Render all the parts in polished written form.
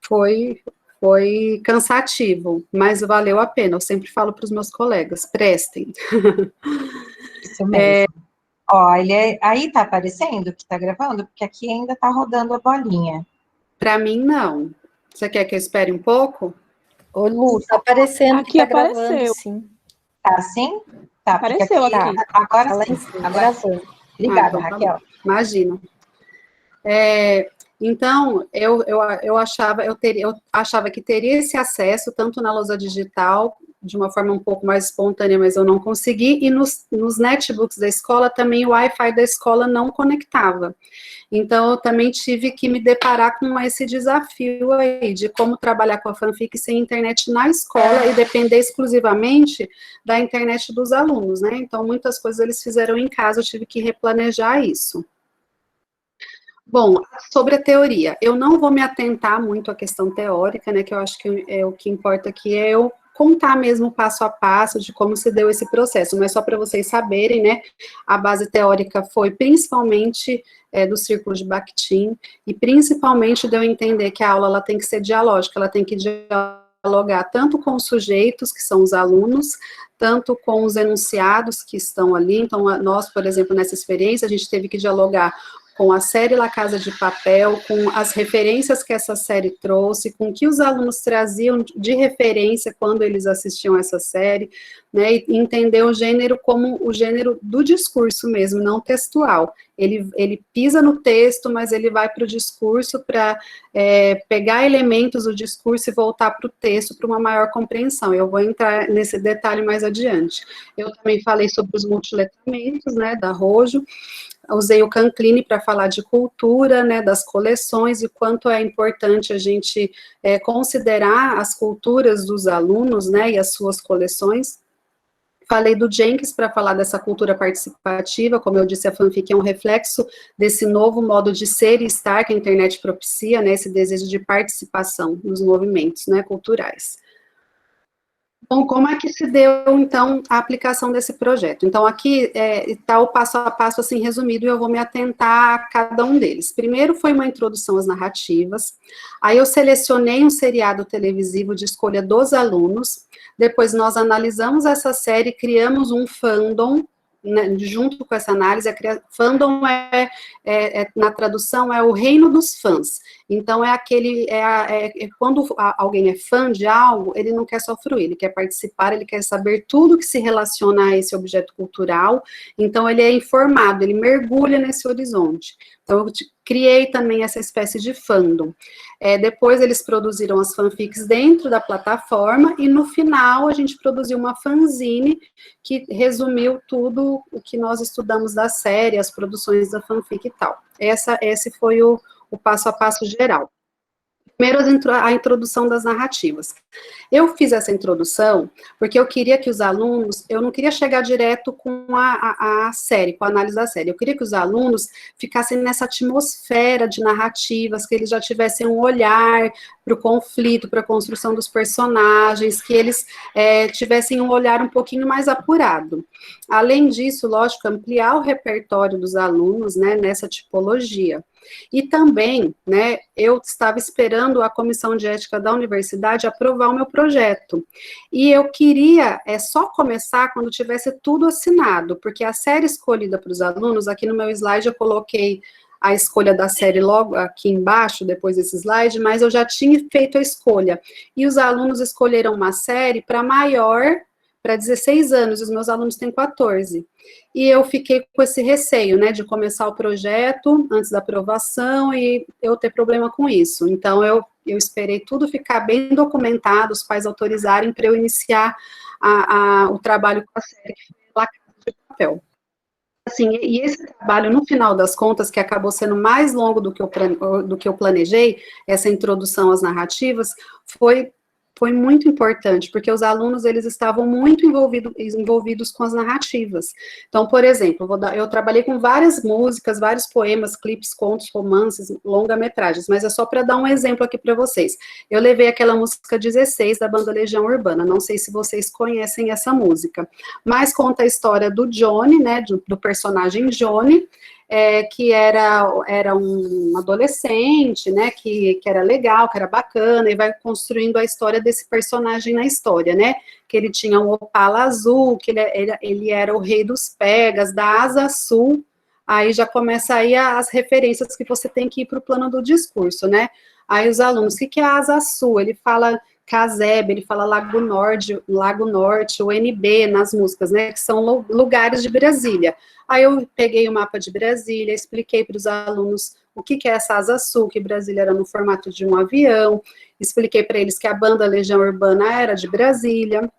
foi, foi cansativo, mas valeu a pena. Eu sempre falo para os meus colegas, prestem. Isso mesmo. Ó, aí tá aparecendo que tá gravando? Porque aqui ainda tá rodando a bolinha. Para mim, não. Você quer que eu espere um pouco? Ô, Lu, tá aparecendo aqui que tá apareceu. gravando, sim. Tá assim? Tá, Apareceu aqui. Tá. Agora Tá lá sim. em cima, Agora gravando. Obrigada, então, tá Raquel. bom. Imagina. Então, eu achava que teria esse acesso tanto na lousa digital, de uma forma um pouco mais espontânea, mas eu não consegui, e nos netbooks da escola também o Wi-Fi da escola não conectava. Então, eu também tive que me deparar com esse desafio aí, de como trabalhar com a fanfic sem internet na escola e depender exclusivamente da internet dos alunos, né? Então, muitas coisas eles fizeram em casa, eu tive que replanejar isso. Bom, sobre a teoria, eu não vou me atentar muito à questão teórica, né, que eu acho que o que importa aqui é eu contar mesmo passo a passo de como se deu esse processo, mas só para vocês saberem, né, a base teórica foi principalmente do círculo de Bakhtin, e principalmente de eu entender que a aula ela tem que ser dialógica, ela tem que dialogar tanto com os sujeitos, que são os alunos, tanto com os enunciados que estão ali. Então, nós, por exemplo, nessa experiência, a gente teve que dialogar com a série La Casa de Papel, com as referências que essa série trouxe, com o que os alunos traziam de referência quando eles assistiam essa série, né, e entender o gênero como o gênero do discurso mesmo, não textual. Ele pisa no texto, mas ele vai para o discurso para pegar elementos do discurso e voltar para o texto para uma maior compreensão. Eu vou entrar nesse detalhe mais adiante. Eu também falei sobre os multiletramentos, né, da Rojo. Usei o Canclini para falar de cultura, né, das coleções, e quanto é importante a gente considerar as culturas dos alunos, né, e as suas coleções. Falei do Jenkins para falar dessa cultura participativa, como eu disse, a fanfic é um reflexo desse novo modo de ser e estar que a internet propicia, né, esse desejo de participação nos movimentos, né, culturais. Então, como é que se deu, então, a aplicação desse projeto? Então, aqui está o passo a passo, assim, resumido, e eu vou me atentar a cada um deles. Primeiro foi uma introdução às narrativas, aí eu selecionei um seriado televisivo de escolha dos alunos, depois nós analisamos essa série, criamos um fandom, né, junto com essa análise. Fandom na tradução é o reino dos fãs. Então quando alguém é fã de algo, ele não quer só fruir, ele quer participar, ele quer saber tudo que se relaciona a esse objeto cultural. Então ele é informado, ele mergulha nesse horizonte. Então eu criei também essa espécie de fandom. Depois eles produziram as fanfics dentro da plataforma, e no final a gente produziu uma fanzine que resumiu tudo o que nós estudamos da série, as produções da fanfic e tal. Esse foi o passo a passo geral. Primeiro, a introdução das narrativas. Eu fiz essa introdução porque eu queria que os alunos, eu não queria chegar direto com a série, com a análise da série, eu queria que os alunos ficassem nessa atmosfera de narrativas, que eles já tivessem um olhar para o conflito, para a construção dos personagens, que eles tivessem um olhar um pouquinho mais apurado. Além disso, lógico, ampliar o repertório dos alunos, né, nessa tipologia. E também, né, eu estava esperando a comissão de ética da universidade aprovar o meu projeto. E eu queria só começar quando tivesse tudo assinado, porque a série escolhida para os alunos, aqui no meu slide eu coloquei a escolha da série logo aqui embaixo, depois desse slide, mas eu já tinha feito a escolha. E os alunos escolheram uma série para maior, para 16 anos, os meus alunos têm 14. E eu fiquei com esse receio, né, de começar o projeto antes da aprovação e eu ter problema com isso. Então, eu esperei tudo ficar bem documentado, os pais autorizarem para eu iniciar o trabalho com a série, que foi La Casa de Papel. Assim, e esse trabalho, no final das contas, que acabou sendo mais longo do que eu planejei, essa introdução às narrativas, foi muito importante, porque os alunos, eles estavam muito envolvidos com as narrativas. Então, por exemplo, eu trabalhei com várias músicas, vários poemas, clipes, contos, romances, longa-metragens, mas é só para dar um exemplo aqui para vocês. Eu levei aquela música 16, da banda Legião Urbana, não sei se vocês conhecem essa música, mas conta a história do Johnny, né, do personagem Johnny, que era um adolescente, né, que era legal, que era bacana, e vai construindo a história desse personagem na história, né, que ele tinha um Opala azul, que ele era o rei dos Pegas, da Asa Sul. Aí já começa aí as referências que você tem que ir para o plano do discurso, né? Aí os alunos, o que é a Asa Sul? Ele fala Casebe, ele fala Lago Norte, o NB nas músicas, né? Que são lugares de Brasília. Aí eu peguei o mapa de Brasília, expliquei para os alunos o que é essa Asa Sul, que Brasília era no formato de um avião, expliquei para eles que a banda Legião Urbana era de Brasília.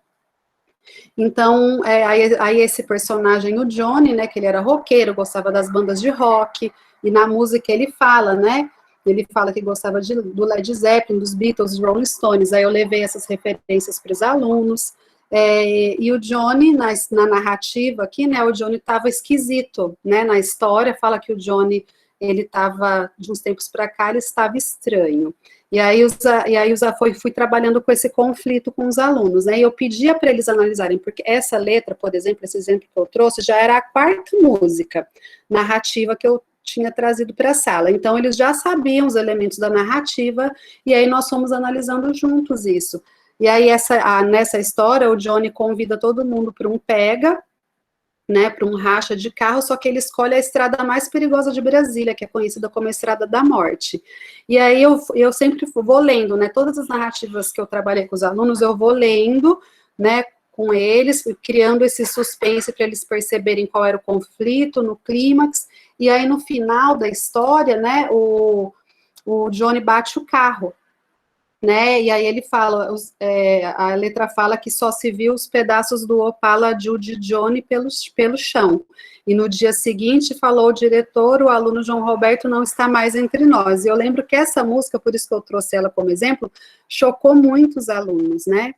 Então, aí esse personagem, o Johnny, né, que ele era roqueiro, gostava das bandas de rock, e na música ele fala, né, ele fala que gostava do Led Zeppelin, dos Beatles, dos Rolling Stones, aí eu levei essas referências para os alunos, e o Johnny, na narrativa aqui, né, o Johnny estava esquisito, né, na história, fala que o Johnny, ele estava, de uns tempos para cá, ele estava estranho. E aí fui trabalhando com esse conflito com os alunos, né? E eu pedia para eles analisarem, porque essa letra, por exemplo, esse exemplo que eu trouxe, já era a quarta música narrativa que eu tinha trazido para a sala. Então, eles já sabiam os elementos da narrativa, e aí nós fomos analisando juntos isso. E aí, nessa história, o Johnny convida todo mundo para um pega, né, para um racha de carro, só que ele escolhe a estrada mais perigosa de Brasília, que é conhecida como a Estrada da Morte. E aí eu sempre vou lendo, né, todas as narrativas que eu trabalhei com os alunos, eu vou lendo, né, com eles, criando esse suspense para eles perceberem qual era o conflito, no clímax, e aí no final da história, né, o Johnny bate o carro, né, e aí ele fala, a letra fala que só se viu os pedaços do Opala de Johnny pelo chão, e no dia seguinte falou o diretor, o aluno João Roberto não está mais entre nós, e eu lembro que essa música, por isso que eu trouxe ela como exemplo, chocou muitos alunos, né,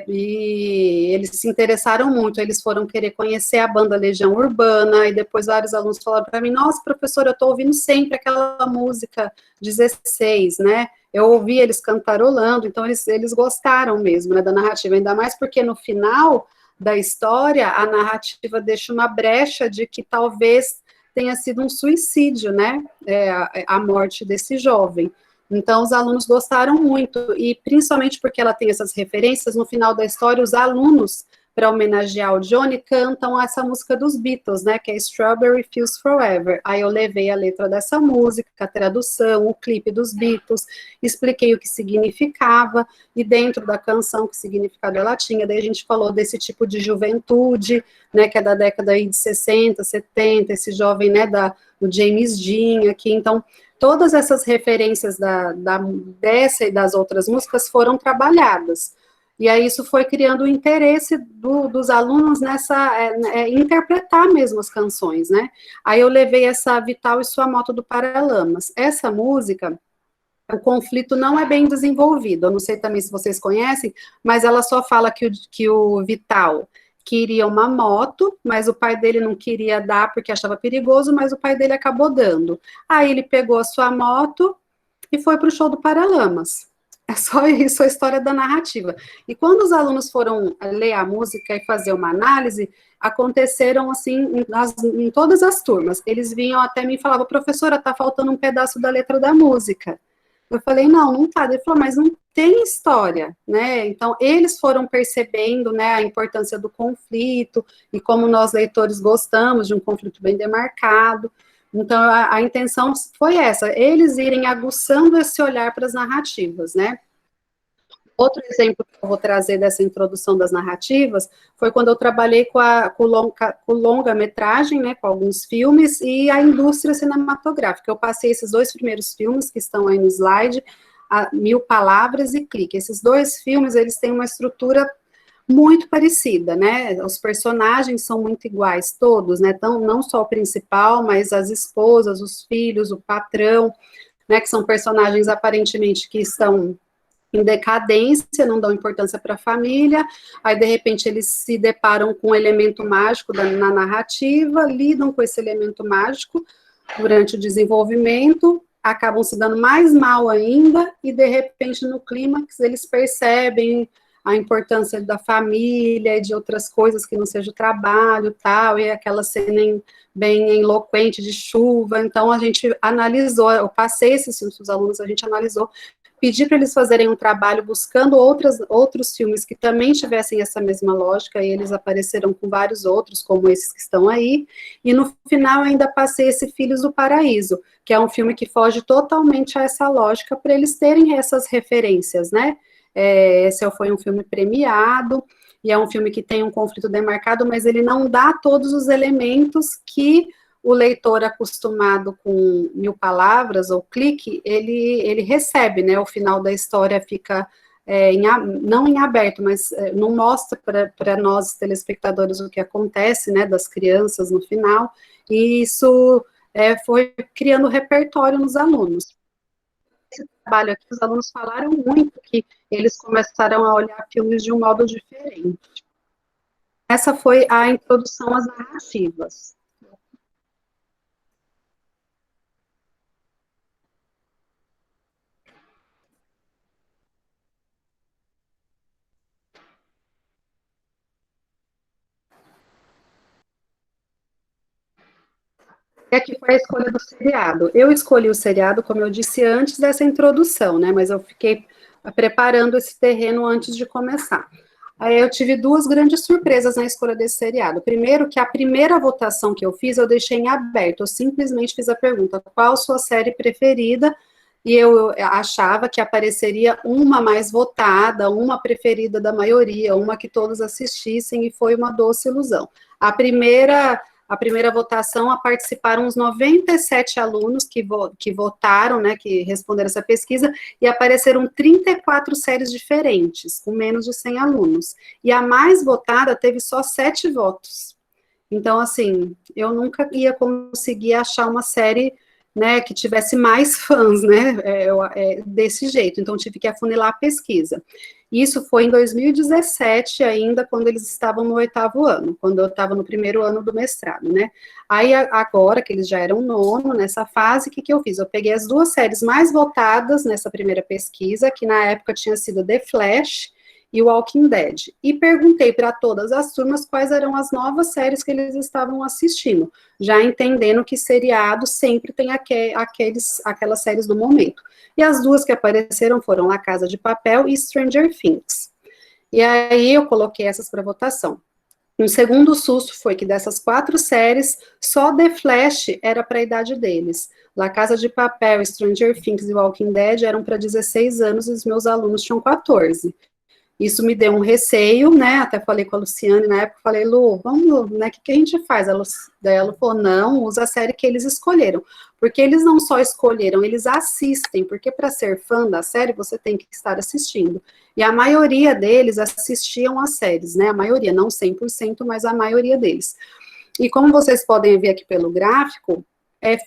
e eles se interessaram muito, eles foram querer conhecer a banda Legião Urbana, e depois vários alunos falaram para mim, nossa, professora, eu estou ouvindo sempre aquela música 16, né, eu ouvi eles cantarolando, então eles gostaram mesmo, né, da narrativa, ainda mais porque no final da história, a narrativa deixa uma brecha de que talvez tenha sido um suicídio, né, a morte desse jovem. Então, os alunos gostaram muito, e principalmente porque ela tem essas referências, no final da história, os alunos, para homenagear o Johnny, cantam essa música dos Beatles, né, que é Strawberry Fields Forever. Aí eu levei a letra dessa música, a tradução, o clipe dos Beatles, expliquei o que significava, e dentro da canção, que significado ela tinha, daí a gente falou desse tipo de juventude, né, que é da década aí de 60, 70, esse jovem, né, do James Dean aqui, então todas essas referências dessa e das outras músicas foram trabalhadas. E aí isso foi criando o interesse dos alunos nessa, interpretar mesmo as canções, né? Aí eu levei essa Vital e Sua Moto do Paralamas. Essa música, o conflito não é bem desenvolvido, eu não sei também se vocês conhecem, mas ela só fala que o Vital queria uma moto, mas o pai dele não queria dar porque achava perigoso, mas o pai dele acabou dando. Aí ele pegou a sua moto e foi para o show do Paralamas. É só isso a história da narrativa. E quando os alunos foram ler a música e fazer uma análise, aconteceram assim em todas as turmas. Eles vinham até mim e falavam, professora, tá faltando um pedaço da letra da música. Eu falei, não tá. Ele falou, mas não tem história, né? Então, eles foram percebendo, né, a importância do conflito e como nós, leitores, gostamos de um conflito bem demarcado. Então, a intenção foi essa, eles irem aguçando esse olhar para as narrativas, né? Outro exemplo que eu vou trazer dessa introdução das narrativas foi quando eu trabalhei com longa-metragem, né, com alguns filmes, e a indústria cinematográfica. Eu passei esses dois primeiros filmes que estão aí no slide, 1000 Palavras e Clique. Esses dois filmes, eles têm uma estrutura muito parecida, né, os personagens são muito iguais, todos, né, então, não só o principal, mas as esposas, os filhos, o patrão, né, que são personagens aparentemente que estão em decadência, não dão importância para a família, aí de repente eles se deparam com um elemento mágico na narrativa, lidam com esse elemento mágico durante o desenvolvimento, acabam se dando mais mal ainda, e de repente no clímax eles percebem a importância da família e de outras coisas que não seja o trabalho, tal, e aquela cena bem eloquente de chuva. Então, a gente analisou, eu passei esses filmes para os alunos, a gente analisou, pedi para eles fazerem um trabalho buscando outros filmes que também tivessem essa mesma lógica, e eles apareceram com vários outros, como esses que estão aí, e no final ainda passei esse Filhos do Paraíso, que é um filme que foge totalmente a essa lógica, para eles terem essas referências, né? Esse foi um filme premiado, e é um filme que tem um conflito demarcado, mas ele não dá todos os elementos que o leitor acostumado com 1000 palavras ou clique, ele recebe, né? O final da história fica, não em aberto, mas não mostra para nós, telespectadores, o que acontece, né? Das crianças no final, e isso foi criando repertório nos alunos. Esse trabalho aqui, os alunos falaram muito que eles começaram a olhar filmes de um modo diferente. Essa foi a introdução às narrativas. E aqui foi a escolha do seriado. Eu escolhi o seriado, como eu disse, antes dessa introdução, né? Mas eu fiquei preparando esse terreno antes de começar. Aí eu tive duas grandes surpresas na escolha desse seriado. Primeiro, que a primeira votação que eu fiz, eu deixei em aberto. Eu simplesmente fiz a pergunta, qual a sua série preferida? E eu achava que apareceria uma mais votada, uma preferida da maioria, uma que todos assistissem, e foi uma doce ilusão. A primeira votação, participaram uns 97 alunos que votaram, né, que responderam essa pesquisa, e apareceram 34 séries diferentes, com menos de 100 alunos. E a mais votada teve só 7 votos. Então, assim, eu nunca ia conseguir achar uma série, né, que tivesse mais fãs, né, desse jeito. Então, tive que afunilar a pesquisa. Isso foi em 2017 ainda, quando eles estavam no 8º ano, quando eu estava no 1º ano do mestrado, né. Aí, agora, que eles já eram nono, nessa fase, o que eu fiz? Eu peguei as 2 séries mais votadas nessa primeira pesquisa, que na época tinha sido The Flash e Walking Dead, e perguntei para todas as turmas quais eram as novas séries que eles estavam assistindo, já entendendo que seriado sempre tem aquelas séries do momento. E as 2 que apareceram foram La Casa de Papel e Stranger Things. E aí eu coloquei essas para votação. Um segundo susto foi que dessas 4 séries, só The Flash era para a idade deles. La Casa de Papel, Stranger Things e Walking Dead eram para 16 anos e os meus alunos tinham 14. Isso me deu um receio, né, até falei com a Luciane na época, falei, Lu, vamos, né, o que a gente faz? Daí ela falou, não, usa a série que eles escolheram, porque eles não só escolheram, eles assistem, porque para ser fã da série, você tem que estar assistindo, e a maioria deles assistiam as séries, né, a maioria, não 100%, mas a maioria deles. E como vocês podem ver aqui pelo gráfico,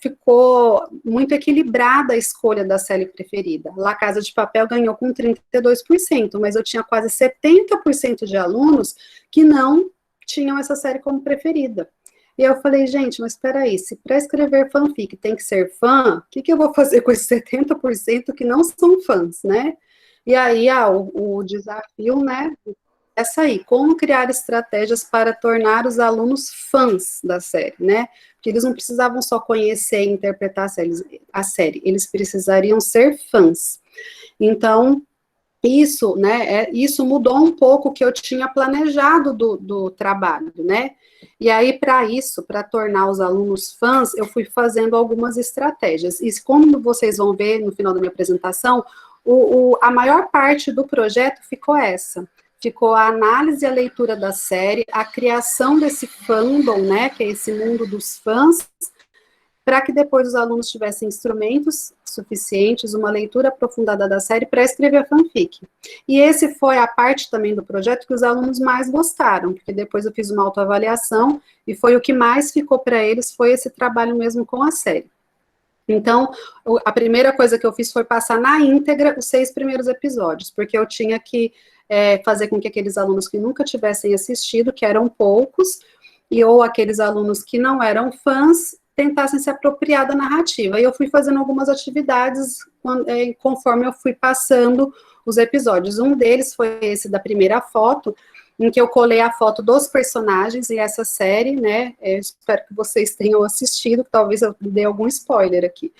ficou muito equilibrada a escolha da série preferida. La Casa de Papel ganhou com 32%, mas eu tinha quase 70% de alunos que não tinham essa série como preferida. E eu falei, gente, mas espera aí, se para escrever fanfic tem que ser fã, o que eu vou fazer com esses 70% que não são fãs, né? E aí, o desafio, né, essa aí, como criar estratégias para tornar os alunos fãs da série, né? Porque eles não precisavam só conhecer e interpretar a série, eles precisariam ser fãs. Então, isso, né, isso mudou um pouco o que eu tinha planejado do trabalho, né? E aí, para isso, para tornar os alunos fãs, eu fui fazendo algumas estratégias. E como vocês vão ver no final da minha apresentação, a maior parte do projeto ficou essa. Ficou a análise e a leitura da série, a criação desse fandom, né, que é esse mundo dos fãs, para que depois os alunos tivessem instrumentos suficientes, uma leitura aprofundada da série para escrever a fanfic. E esse foi a parte também do projeto que os alunos mais gostaram, porque depois eu fiz uma autoavaliação e foi o que mais ficou para eles, foi esse trabalho mesmo com a série. Então, a primeira coisa que eu fiz foi passar na íntegra os 6 primeiros episódios, porque eu tinha que fazer com que aqueles alunos que nunca tivessem assistido, que eram poucos, ou aqueles alunos que não eram fãs, tentassem se apropriar da narrativa. E eu fui fazendo algumas atividades conforme eu fui passando os episódios. Um deles foi esse da primeira foto, em que eu colei a foto dos personagens e essa série, né, eu espero que vocês tenham assistido, talvez eu dê algum spoiler aqui.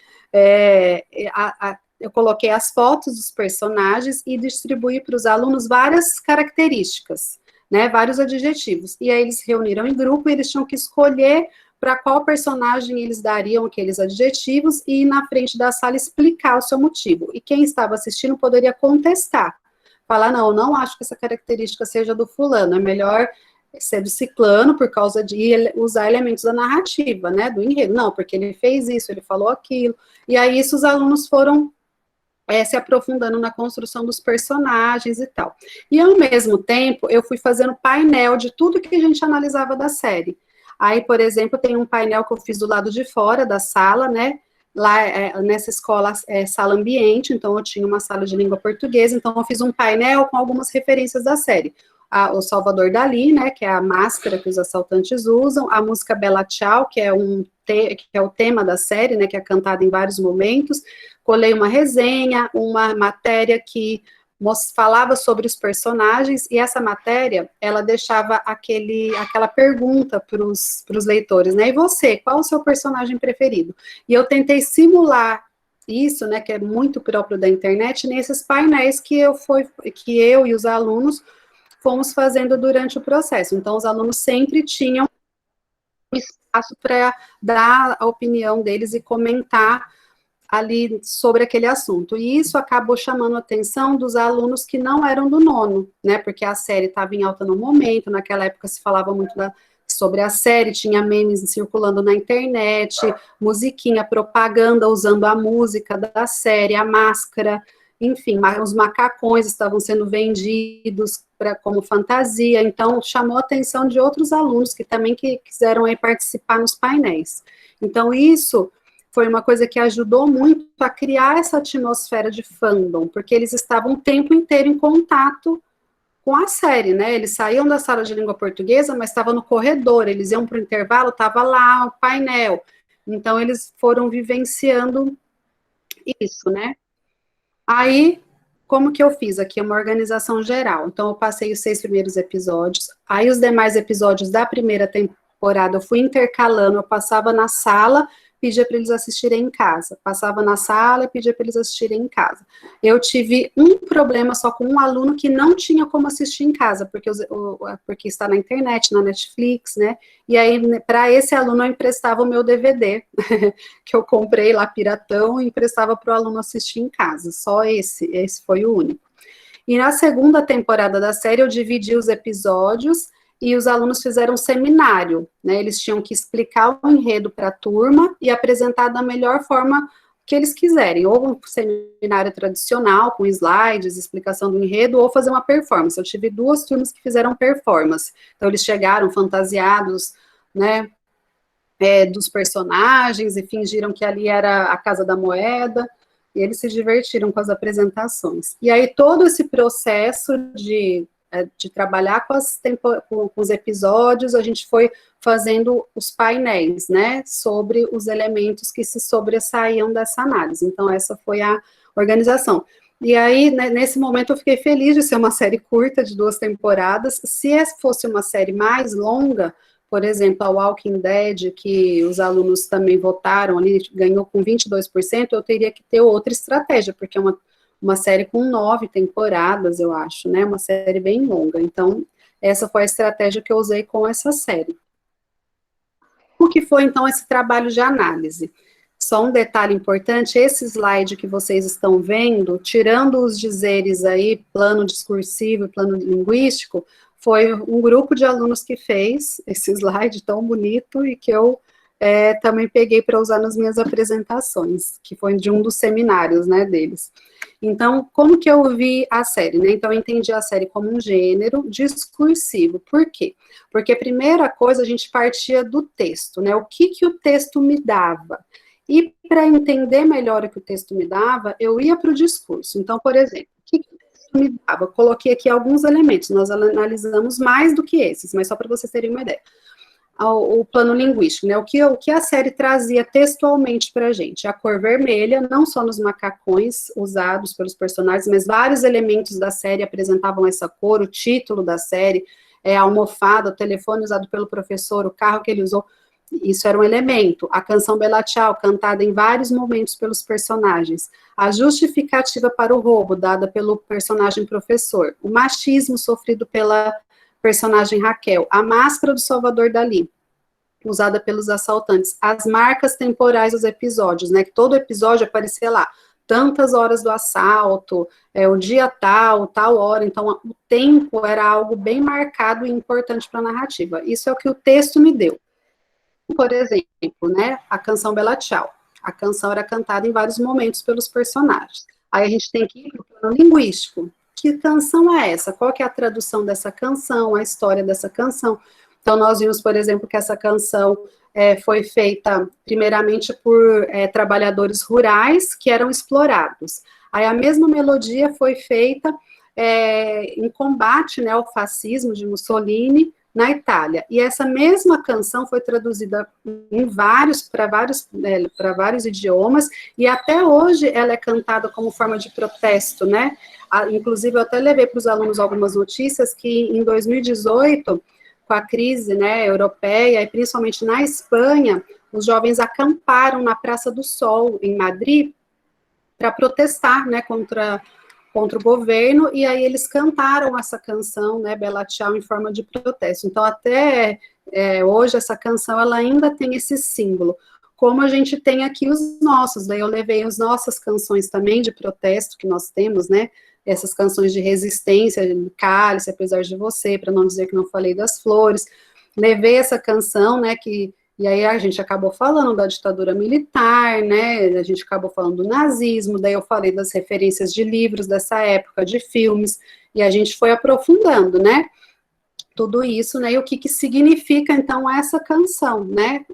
Eu coloquei as fotos dos personagens e distribuí para os alunos várias características, né, vários adjetivos, e aí eles se reuniram em grupo e eles tinham que escolher para qual personagem eles dariam aqueles adjetivos e na frente da sala explicar o seu motivo, e quem estava assistindo poderia contestar, falar, não acho que essa característica seja do fulano, é melhor ser do ciclano por causa de usar elementos da narrativa, né, do enredo, não, porque ele fez isso, ele falou aquilo, e aí isso os alunos foram se aprofundando na construção dos personagens e tal. E ao mesmo tempo, eu fui fazendo painel de tudo que a gente analisava da série. Aí, por exemplo, tem um painel que eu fiz do lado de fora da sala, né, lá nessa escola sala ambiente, então eu tinha uma sala de língua portuguesa, então eu fiz um painel com algumas referências da série. O Salvador Dalí, né, que é a máscara que os assaltantes usam, a música Bella Ciao, que é o tema da série, né, que é cantada em vários momentos, colei uma resenha, uma matéria que falava sobre os personagens, e essa matéria, ela deixava aquela pergunta para os leitores, né, e você, qual o seu personagem preferido? E eu tentei simular isso, né, que é muito próprio da internet, nesses painéis que eu e os alunos fomos fazendo durante o processo. Então, os alunos sempre tinham espaço para dar a opinião deles e comentar ali sobre aquele assunto. E isso acabou chamando a atenção dos alunos que não eram do nono, né? Porque a série estava em alta no momento, naquela época se falava muito sobre a série, tinha memes circulando na internet, musiquinha, propaganda usando a música da série, a máscara, enfim, os macacões estavam sendo vendidos como fantasia, então chamou a atenção de outros alunos que também quiseram aí participar nos painéis. Então isso foi uma coisa que ajudou muito a criar essa atmosfera de fandom, porque eles estavam o tempo inteiro em contato com a série, né? Eles saíam da sala de língua portuguesa, mas estavam no corredor, eles iam para o intervalo, estava lá o painel. Então eles foram vivenciando isso, né? Aí, como que eu fiz aqui? Uma organização geral. Então, eu passei os 6 primeiros episódios. Aí, os demais episódios da primeira temporada, eu fui intercalando. Eu passava na sala, pedia para eles assistirem em casa. Passava na sala, pedia para eles assistirem em casa. Eu tive um problema só com um aluno que não tinha como assistir em casa, porque está na internet, na Netflix, né? E aí, para esse aluno, eu emprestava o meu DVD, que eu comprei lá piratão, e emprestava para o aluno assistir em casa. Só esse foi o único. E na segunda temporada da série, eu dividi os episódios e os alunos fizeram um seminário, né? Eles tinham que explicar o enredo para a turma e apresentar da melhor forma que eles quiserem, ou um seminário tradicional, com slides, explicação do enredo, ou fazer uma performance. Eu tive 2 turmas que fizeram performance. Então, eles chegaram fantasiados, né, dos personagens, e fingiram que ali era a Casa da Moeda, e eles se divertiram com as apresentações. E aí, todo esse processo de trabalhar com os episódios, a gente foi fazendo os painéis, né, sobre os elementos que se sobressaíam dessa análise. Então, essa foi a organização. E aí, né, nesse momento, eu fiquei feliz de ser uma série curta, de 2 temporadas. Se fosse uma série mais longa, por exemplo, a Walking Dead, que os alunos também votaram ali, ganhou com 22%, eu teria que ter outra estratégia, porque é uma série com 9 temporadas, eu acho, né, uma série bem longa. Então, essa foi a estratégia que eu usei com essa série. O que foi, então, esse trabalho de análise? Só um detalhe importante, esse slide que vocês estão vendo, tirando os dizeres aí, plano discursivo e plano linguístico, foi um grupo de alunos que fez esse slide tão bonito e que eu também peguei para usar nas minhas apresentações, que foi de um dos seminários, né, deles. Então, como que eu vi a série, né? Então, eu entendi a série como um gênero discursivo. Por quê? Porque a primeira coisa, a gente partia do texto, né? O que o texto me dava? E para entender melhor o que o texto me dava, eu ia para o discurso. Então, por exemplo, o que o texto me dava? Eu coloquei aqui alguns elementos, nós analisamos mais do que esses, mas só para vocês terem uma ideia. o plano linguístico, né? O que a série trazia textualmente para a gente? A cor vermelha, não só nos macacões usados pelos personagens, mas vários elementos da série apresentavam essa cor, o título da série, a almofada, o telefone usado pelo professor, o carro que ele usou, isso era um elemento. A canção Bella Ciao, cantada em vários momentos pelos personagens. A justificativa para o roubo, dada pelo personagem professor. O machismo sofrido pela personagem Raquel. A máscara do Salvador Dalí, usada pelos assaltantes. As marcas temporais dos episódios, né? Que todo episódio aparecia lá. Tantas horas do assalto, o dia tal hora. Então, o tempo era algo bem marcado e importante para a narrativa. Isso é o que o texto me deu. Por exemplo, né, a canção Bella Ciao. A canção era cantada em vários momentos pelos personagens. Aí a gente tem que ir para o plano linguístico. Que canção é essa? Qual que é a tradução dessa canção, a história dessa canção? Então, nós vimos, por exemplo, que essa canção foi feita primeiramente por trabalhadores rurais que eram explorados. Aí a mesma melodia foi feita em combate, né, ao fascismo de Mussolini, na Itália. E essa mesma canção foi traduzida para vários idiomas, e até hoje ela é cantada como forma de protesto, né? Inclusive, eu até levei para os alunos algumas notícias que em 2018, com a crise, né, europeia, e principalmente na Espanha, os jovens acamparam na Praça do Sol, em Madrid, para protestar, né, contra o governo, e aí eles cantaram essa canção, né, Bella Ciao, em forma de protesto. Então, até hoje, essa canção, ela ainda tem esse símbolo. Como a gente tem aqui os nossos, daí eu levei as nossas canções também de protesto que nós temos, né, essas canções de resistência, Cálice, Apesar de Você, para não dizer que não falei das flores. Levei essa canção, né, e aí a gente acabou falando da ditadura militar, né, a gente acabou falando do nazismo, daí eu falei das referências de livros dessa época, de filmes, e a gente foi aprofundando, né, tudo isso, né, e o que significa, então, essa canção, né,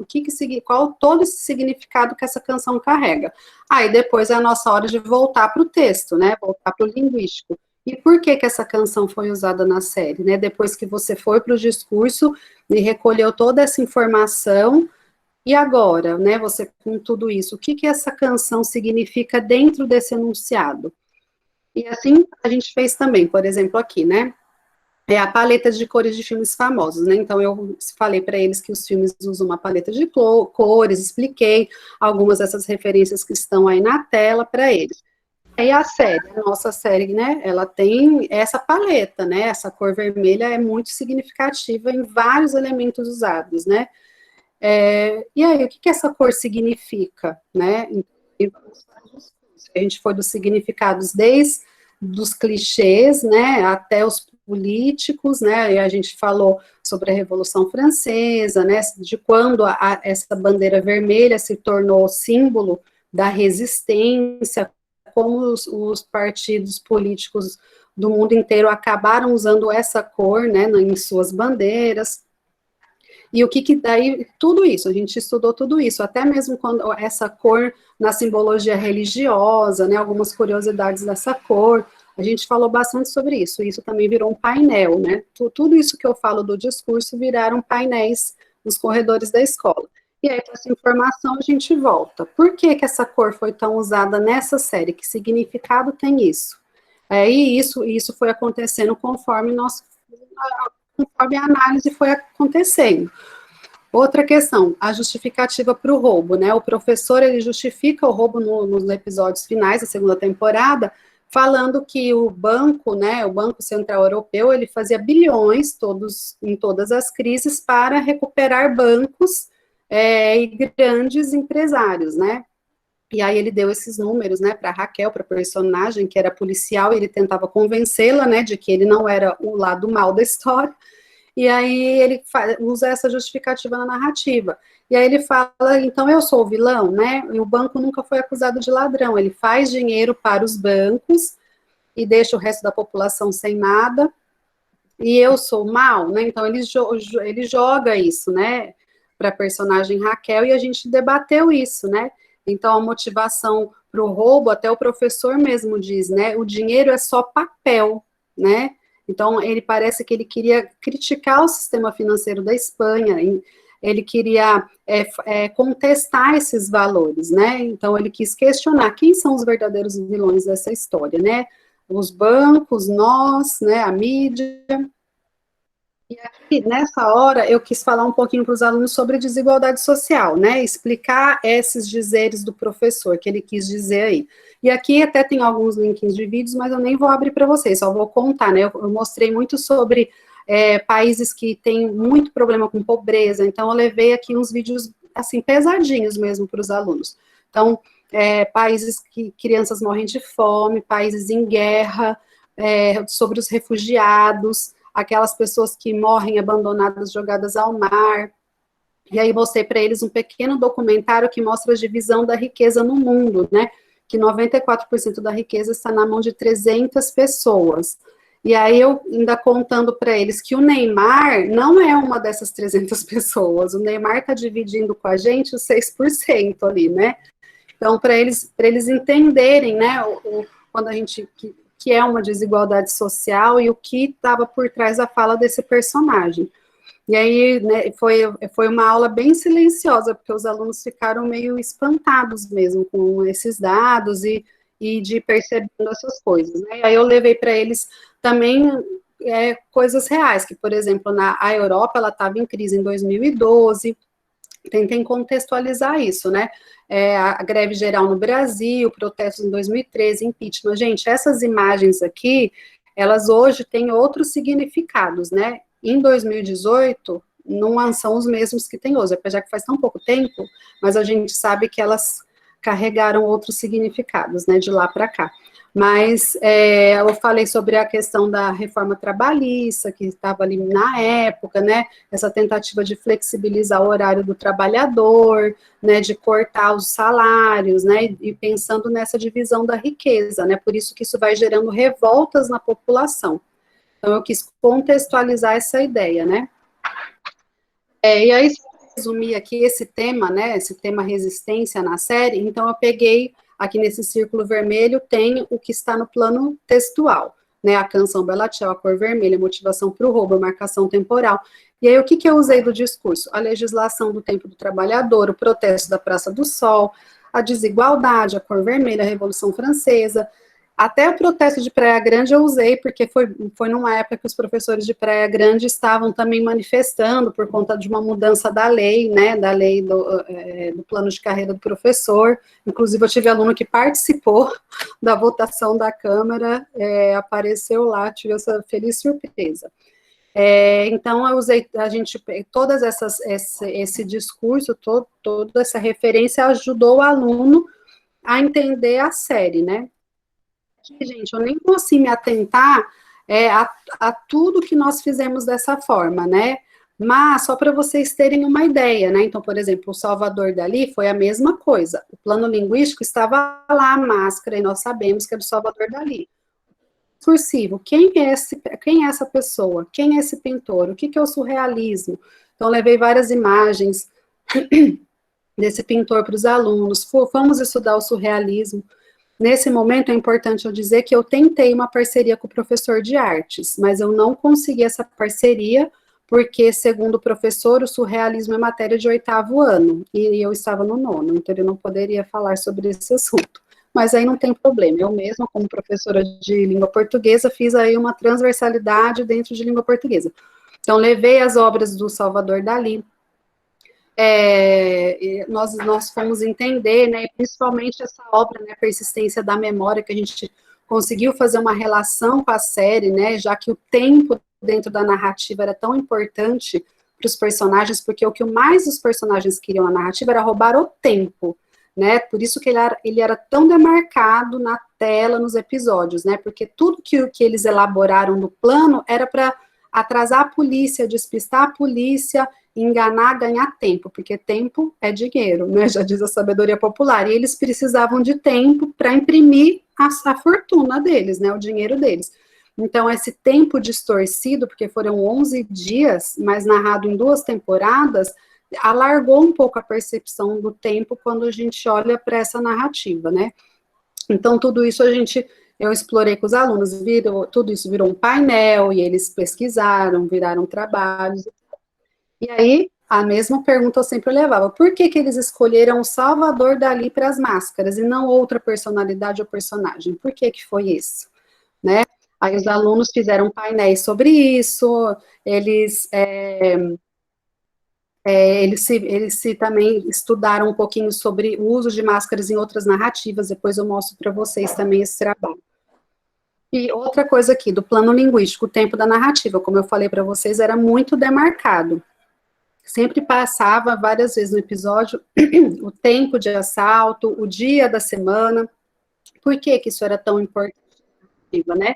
qual todo esse significado que essa canção carrega. Aí depois é a nossa hora de voltar para o texto, né, voltar para o linguístico. E por que essa canção foi usada na série, né? Depois que você foi para o discurso e recolheu toda essa informação, e agora, né, você com tudo isso, o que essa canção significa dentro desse enunciado? E assim a gente fez também, por exemplo, aqui, né? A paleta de cores de filmes famosos, né? Então, eu falei para eles que os filmes usam uma paleta de cores, expliquei algumas dessas referências que estão aí na tela para eles. E a série, a nossa série, né, ela tem essa paleta, né, essa cor vermelha é muito significativa em vários elementos usados, né, e aí, o que essa cor significa, né, a gente foi dos significados desde dos clichês, né, até os políticos, né, e a gente falou sobre a Revolução Francesa, né, de quando essa bandeira vermelha se tornou símbolo da resistência, como os partidos políticos do mundo inteiro acabaram usando essa cor, né, em suas bandeiras, e o que daí, tudo isso, a gente estudou tudo isso, até mesmo quando essa cor na simbologia religiosa, né, algumas curiosidades dessa cor, a gente falou bastante sobre isso também virou um painel, né, tudo isso que eu falo do discurso viraram painéis nos corredores da escola. E aí, com essa informação, a gente volta. Por que essa cor foi tão usada nessa série? Que significado tem isso? E isso foi acontecendo conforme a análise foi acontecendo. Outra questão, a justificativa para o roubo, né? O professor, ele justifica o roubo nos episódios finais da segunda temporada, falando que o banco, né, o Banco Central Europeu, ele fazia bilhões em todas as crises para recuperar bancos e grandes empresários, né? E aí ele deu esses números, né, para Raquel, para a personagem que era policial, e ele tentava convencê-la, né, de que ele não era o lado mal da história, e aí ele usa essa justificativa na narrativa. E aí ele fala, então eu sou o vilão, né, e o banco nunca foi acusado de ladrão, ele faz dinheiro para os bancos e deixa o resto da população sem nada, e eu sou mal, né, então ele joga isso, né, para a personagem Raquel, e a gente debateu isso, né, então a motivação para o roubo, até o professor mesmo diz, né, o dinheiro é só papel, né, então ele parece que ele queria criticar o sistema financeiro da Espanha, ele queria contestar esses valores, né? Então, ele quis questionar quem são os verdadeiros vilões dessa história, né? Os bancos, nós, né, a mídia. E aqui, nessa hora, eu quis falar um pouquinho para os alunos sobre desigualdade social, né? Explicar esses dizeres do professor, que ele quis dizer aí. E aqui até tem alguns links de vídeos, mas eu nem vou abrir para vocês, só vou contar, né? Eu mostrei muito sobre países que têm muito problema com pobreza, então eu levei aqui uns vídeos, assim, pesadinhos mesmo para os alunos. Então, países que crianças morrem de fome, países em guerra, sobre os refugiados, aquelas pessoas que morrem abandonadas, jogadas ao mar. E aí mostrei para eles um pequeno documentário que mostra a divisão da riqueza no mundo, né? Que 94% da riqueza está na mão de 300 pessoas. E aí eu ainda contando para eles que o Neymar não é uma dessas 300 pessoas, o Neymar está dividindo com a gente os 6% ali, né? Então, para eles entenderem, né, quando a gente... que é uma desigualdade social e o que estava por trás da fala desse personagem. E aí, né, foi uma aula bem silenciosa, porque os alunos ficaram meio espantados mesmo com esses dados e de ir percebendo essas coisas, né? E aí eu levei para eles também coisas reais, que, por exemplo, a Europa, ela estava em crise em 2012, tentem contextualizar isso, né? A greve geral no Brasil, protestos em 2013, impeachment. Gente, essas imagens aqui, elas hoje têm outros significados, né? Em 2018, não são os mesmos que tem hoje, apesar que faz tão pouco tempo, mas a gente sabe que elas carregaram outros significados, né, de lá para cá. Mas eu falei sobre a questão da reforma trabalhista, que estava ali na época, né, essa tentativa de flexibilizar o horário do trabalhador, né, de cortar os salários, né, e pensando nessa divisão da riqueza, né, por isso que isso vai gerando revoltas na população. Então, eu quis contextualizar essa ideia, né. E aí, resumir aqui esse tema, né, esse tema resistência na série, então eu peguei, aqui nesse círculo vermelho, tem o que está no plano textual, né, a canção Bela Tchau, a cor vermelha, a motivação para o roubo, a marcação temporal. E aí, o que eu usei do discurso? A legislação do tempo do trabalhador, o protesto da Praça do Sol, a desigualdade, a cor vermelha, a Revolução Francesa. Até o protesto de Praia Grande eu usei, porque foi numa época que os professores de Praia Grande estavam também manifestando por conta de uma mudança da lei, né, da lei do plano de carreira do professor. Inclusive, eu tive aluno que participou da votação da Câmara, apareceu lá, tive essa feliz surpresa. Então, eu usei, todas esse discurso, toda essa referência ajudou o aluno a entender a série, né. Aqui, gente, eu nem consigo me atentar a tudo que nós fizemos dessa forma, né? Mas, só para vocês terem uma ideia, né? Então, por exemplo, o Salvador Dalí foi a mesma coisa. O plano linguístico estava lá, a máscara, e nós sabemos que é do Salvador Dalí. Discursivo, quem é essa pessoa? Quem é esse pintor? O que é o surrealismo? Então, levei várias imagens desse pintor para os alunos. Fomos estudar o surrealismo. Nesse momento, é importante eu dizer que eu tentei uma parceria com o professor de artes, mas eu não consegui essa parceria, porque, segundo o professor, o surrealismo é matéria de 8º ano, e eu estava no 9º, então ele não poderia falar sobre esse assunto. Mas aí não tem problema, eu mesma, como professora de língua portuguesa, fiz aí uma transversalidade dentro de língua portuguesa. Então, levei as obras do Salvador Dalí, nós fomos entender, né, principalmente essa obra, né, Persistência da Memória, que a gente conseguiu fazer uma relação com a série, né, já que o tempo dentro da narrativa era tão importante para os personagens, porque o que mais os personagens queriam na narrativa era roubar o tempo, né, por isso que ele era tão demarcado na tela, nos episódios, né, porque tudo que eles elaboraram no plano era para atrasar a polícia, despistar a polícia, enganar, ganhar tempo, porque tempo é dinheiro, né, já diz a sabedoria popular, e eles precisavam de tempo para imprimir a fortuna deles, né, o dinheiro deles. Então, esse tempo distorcido, porque foram 11 dias, mas narrado em 2 temporadas, alargou um pouco a percepção do tempo quando a gente olha para essa narrativa, né. Então, tudo isso eu explorei com os alunos, tudo isso virou um painel, e eles pesquisaram, viraram trabalhos. E aí, a mesma pergunta eu sempre levava. Por que que eles escolheram o Salvador Dalí para as máscaras e não outra personalidade ou personagem? Por que que foi isso? Né? Aí os alunos fizeram painéis sobre isso, eles também estudaram um pouquinho sobre o uso de máscaras em outras narrativas, depois eu mostro para vocês também esse trabalho. E outra coisa aqui, do plano linguístico, o tempo da narrativa, como eu falei para vocês, era muito demarcado. Sempre passava várias vezes no episódio o tempo de assalto, o dia da semana. Por que que isso era tão importante, né?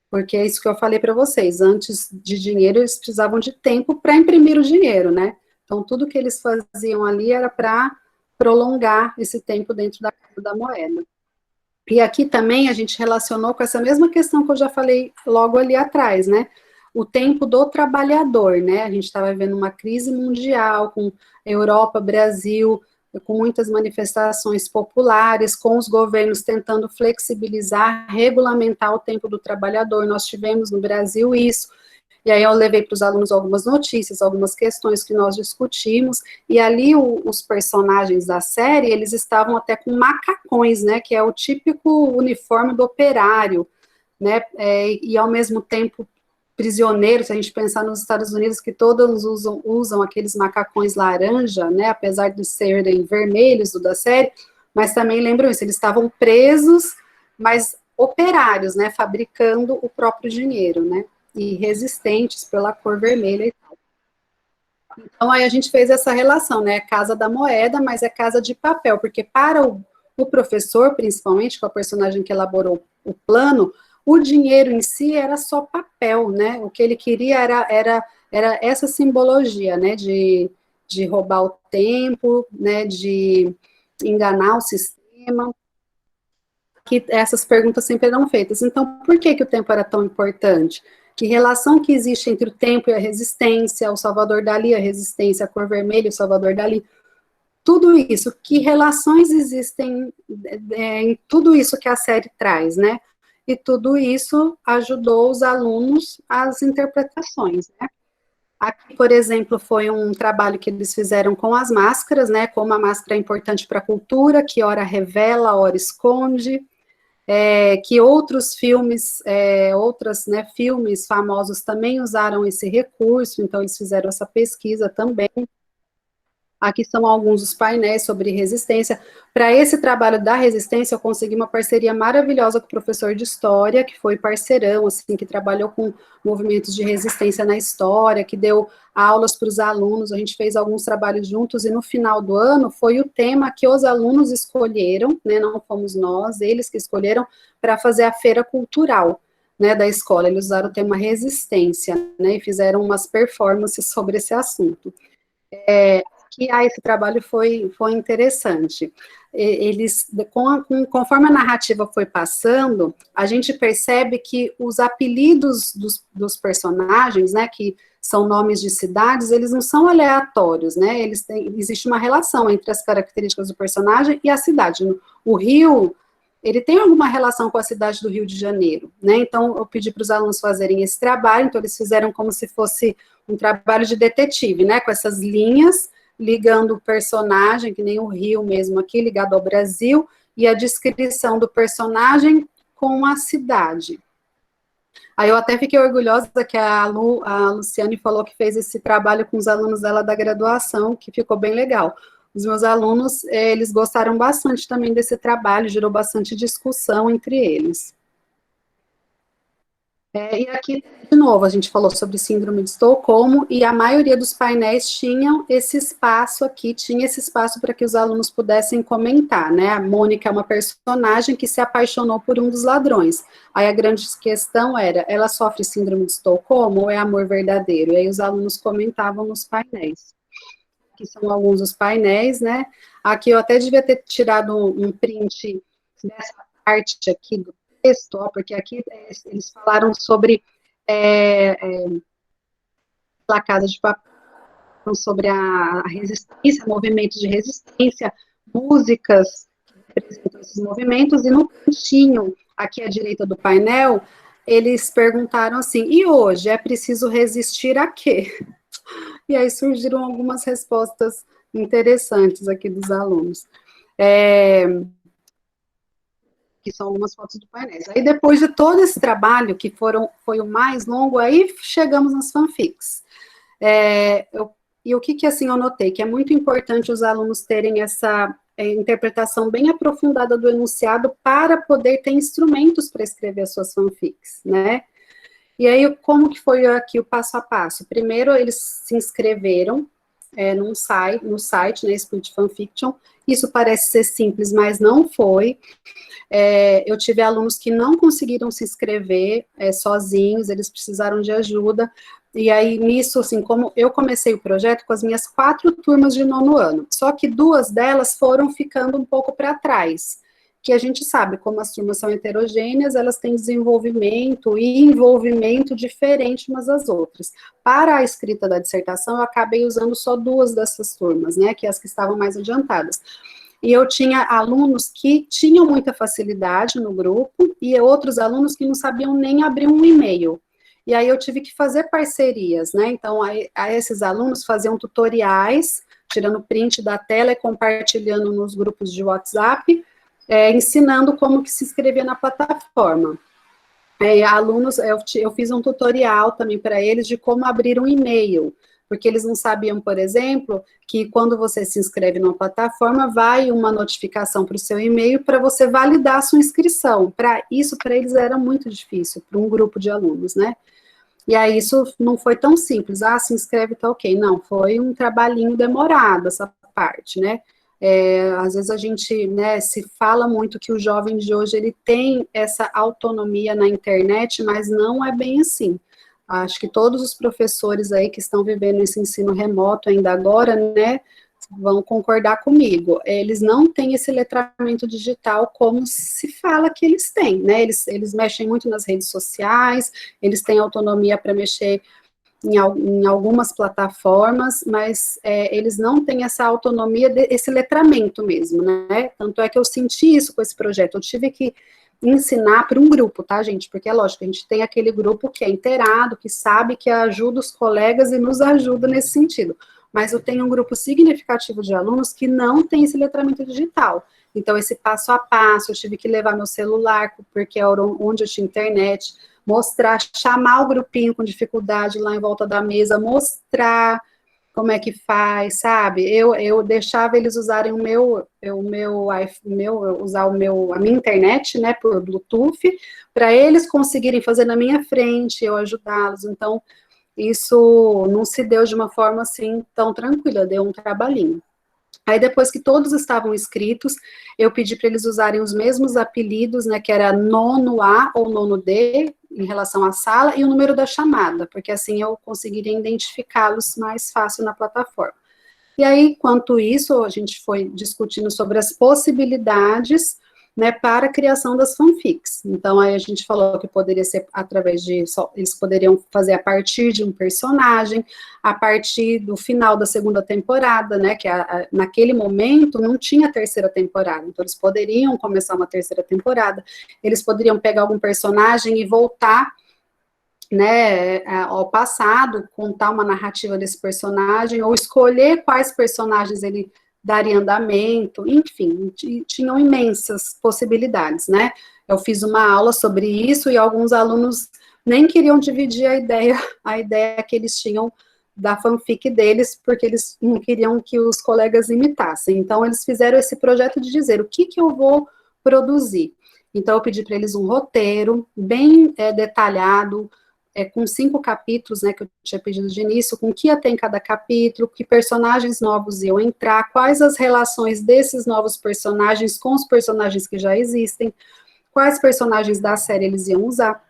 Porque é isso que eu falei para vocês, antes de dinheiro, eles precisavam de tempo para imprimir o dinheiro, né? Então, tudo que eles faziam ali era para prolongar esse tempo dentro da moeda. E aqui também a gente relacionou com essa mesma questão que eu já falei logo ali atrás, né? O tempo do trabalhador, né? A gente estava vivendo uma crise mundial, com Europa, Brasil, com muitas manifestações populares, com os governos tentando flexibilizar, regulamentar o tempo do trabalhador. Nós tivemos no Brasil isso. E aí eu levei para os alunos algumas notícias, algumas questões que nós discutimos, e ali os personagens da série, eles estavam até com macacões, né, que é o típico uniforme do operário, né, e ao mesmo tempo prisioneiros, se a gente pensar nos Estados Unidos, que todos usam aqueles macacões laranja, né, apesar de serem vermelhos do da série, mas também lembram isso, eles estavam presos, mas operários, né, fabricando o próprio dinheiro, né, e resistentes pela cor vermelha e tal. Então, aí a gente fez essa relação, né, casa da moeda, mas é casa de papel, porque para o professor, principalmente, que é o personagem que elaborou o plano, o dinheiro em si era só papel, né, o que ele queria era essa simbologia, né, de roubar o tempo, né, de enganar o sistema, que essas perguntas sempre eram feitas. Então, por que o tempo era tão importante? Que relação que existe entre o tempo e a resistência, o Salvador Dalí, a resistência, a cor vermelha, o Salvador Dalí, tudo isso, que relações existem em tudo isso que a série traz, né? E tudo isso ajudou os alunos às interpretações, né? Aqui, por exemplo, foi um trabalho que eles fizeram com as máscaras, né? Como a máscara é importante para a cultura, que ora revela, ora esconde. Que outros filmes, filmes famosos também usaram esse recurso, então eles fizeram essa pesquisa também. Aqui são alguns dos painéis sobre resistência. Para esse trabalho da resistência, eu consegui uma parceria maravilhosa com o professor de história, que foi parceirão, assim, que trabalhou com movimentos de resistência na história, que deu aulas para os alunos, a gente fez alguns trabalhos juntos, e no final do ano foi o tema que os alunos escolheram, né, não fomos nós, eles que escolheram, para fazer a feira cultural, né, da escola. Eles usaram o tema resistência, né, e fizeram umas performances sobre esse assunto. Esse trabalho foi interessante. Eles, conforme a narrativa foi passando, a gente percebe que os apelidos dos personagens, né, que são nomes de cidades, eles não são aleatórios, né, existe uma relação entre as características do personagem e a cidade. O Rio, ele tem alguma relação com a cidade do Rio de Janeiro, né, então eu pedi para os alunos fazerem esse trabalho, então eles fizeram como se fosse um trabalho de detetive, né, com essas linhas, ligando o personagem, que nem o Rio mesmo aqui, ligado ao Brasil, e a descrição do personagem com a cidade. Aí eu até fiquei orgulhosa que a Luciane falou que fez esse trabalho com os alunos dela da graduação, que ficou bem legal. Os meus alunos, eles gostaram bastante também desse trabalho, gerou bastante discussão entre eles. E aqui, de novo, a gente falou sobre síndrome de Estocolmo, e a maioria dos painéis tinham esse espaço aqui, tinha esse espaço para que os alunos pudessem comentar, né? A Mônica é uma personagem que se apaixonou por um dos ladrões. Aí a grande questão era, ela sofre síndrome de Estocolmo ou é amor verdadeiro? E aí os alunos comentavam nos painéis. Aqui são alguns dos painéis, né? Aqui eu até devia ter tirado um print dessa parte aqui do texto, porque aqui eles falaram sobre a Casa de Papel, sobre a resistência, movimentos de resistência, músicas que representam esses movimentos, e no cantinho, aqui à direita do painel, eles perguntaram assim, e hoje é preciso resistir a quê? E aí surgiram algumas respostas interessantes aqui dos alunos. Que são algumas fotos de painéis. Aí, depois de todo esse trabalho, que foi o mais longo, aí chegamos nas fanfics. E o que assim eu notei? Que é muito importante os alunos terem essa interpretação bem aprofundada do enunciado para poder ter instrumentos para escrever as suas fanfics, né? E aí, como que foi aqui o passo a passo? Primeiro, eles se inscreveram no site, né, Split Fanfiction. Isso parece ser simples, mas não foi. Eu tive alunos que não conseguiram se inscrever sozinhos, eles precisaram de ajuda, e aí nisso, assim, como eu comecei o projeto com as minhas 4 turmas de 9º ano, só que 2 delas foram ficando um pouco para trás, que a gente sabe, como as turmas são heterogêneas, elas têm desenvolvimento e envolvimento diferente umas das outras. Para a escrita da dissertação, eu acabei usando só 2 dessas turmas, né, que as que estavam mais adiantadas. E eu tinha alunos que tinham muita facilidade no grupo e outros alunos que não sabiam nem abrir um e-mail. E aí eu tive que fazer parcerias, né? Então, a esses alunos faziam tutoriais, tirando print da tela e compartilhando nos grupos de WhatsApp, ensinando como que se inscrevia na plataforma. Alunos, eu fiz um tutorial também para eles de como abrir um e-mail, porque eles não sabiam, por exemplo, que quando você se inscreve numa plataforma, vai uma notificação para o seu e-mail para você validar a sua inscrição. Isso, para eles, era muito difícil, para um grupo de alunos, né? E aí, isso não foi tão simples. Se inscreve, tá ok. Não, foi um trabalhinho demorado, essa parte, né? Às vezes a gente, né, se fala muito que o jovem de hoje, ele tem essa autonomia na internet, mas não é bem assim. Acho que todos os professores aí que estão vivendo esse ensino remoto ainda agora, né, vão concordar comigo. Eles não têm esse letramento digital como se fala que eles têm, né? Eles mexem muito nas redes sociais, eles têm autonomia para mexer em algumas plataformas, mas eles não têm essa autonomia, esse letramento mesmo, né? Tanto é que eu senti isso com esse projeto. Eu tive que ensinar para um grupo, tá, gente? Porque é lógico, a gente tem aquele grupo que é inteirado, que sabe, que ajuda os colegas e nos ajuda nesse sentido. Mas eu tenho um grupo significativo de alunos que não tem esse letramento digital. Então, esse passo a passo, eu tive que levar meu celular, porque era onde eu tinha internet, mostrar, chamar o grupinho com dificuldade lá em volta da mesa, mostrar como é que faz, sabe? Eu deixava eles usarem a minha internet, né, por Bluetooth, para eles conseguirem fazer na minha frente, eu ajudá-los. Então, isso não se deu de uma forma assim tão tranquila, deu um trabalhinho. Aí, depois que todos estavam inscritos, eu pedi para eles usarem os mesmos apelidos, né, que era nono A ou nono D, em relação à sala, e o número da chamada, porque assim eu conseguiria identificá-los mais fácil na plataforma. E aí, enquanto isso, a gente foi discutindo sobre as possibilidades, né, para a criação das fanfics. Então, aí a gente falou que poderia ser através de, eles poderiam fazer a partir de um personagem, a partir do final da 2ª temporada, né, que naquele momento não tinha 3ª temporada, então eles poderiam começar uma 3ª temporada, eles poderiam pegar algum personagem e voltar, né, ao passado, contar uma narrativa desse personagem, ou escolher quais personagens ele daria andamento, enfim, tinham imensas possibilidades, né? Eu fiz uma aula sobre isso e alguns alunos nem queriam dividir a ideia que eles tinham da fanfic deles, porque eles não queriam que os colegas imitassem. Então, eles fizeram esse projeto de dizer o que eu vou produzir. Então, eu pedi para eles um roteiro bem detalhado, com 5 capítulos, né, que eu tinha pedido de início, com o que ia ter em cada capítulo, que personagens novos iam entrar, quais as relações desses novos personagens com os personagens que já existem, quais personagens da série eles iam usar,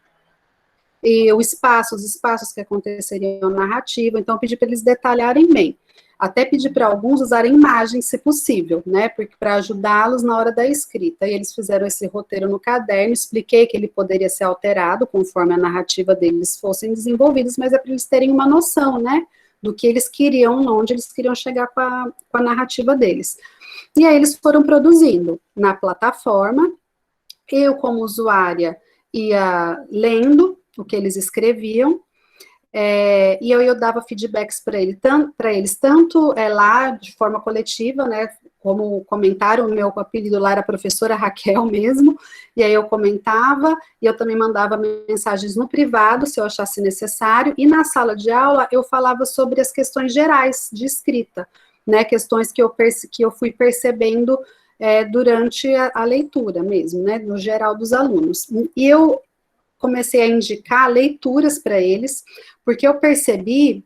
e os espaços que aconteceriam na narrativa. Então, eu pedi para eles detalharem bem. Até pedi para alguns usarem imagens, se possível, né, porque para ajudá-los na hora da escrita. E eles fizeram esse roteiro no caderno, expliquei que ele poderia ser alterado conforme a narrativa deles fossem desenvolvidas, mas é para eles terem uma noção, né, do que eles queriam, onde eles queriam chegar com a narrativa deles. E aí eles foram produzindo na plataforma, eu como usuária ia lendo o que eles escreviam, e eu dava feedbacks para eles, tanto lá de forma coletiva, né, como comentário, o meu apelido lá era professora Raquel mesmo, e aí eu comentava, e eu também mandava mensagens no privado, se eu achasse necessário, e na sala de aula eu falava sobre as questões gerais de escrita, né, questões que eu fui percebendo durante a leitura mesmo, né, no geral dos alunos. E eu comecei a indicar leituras para eles, porque eu percebi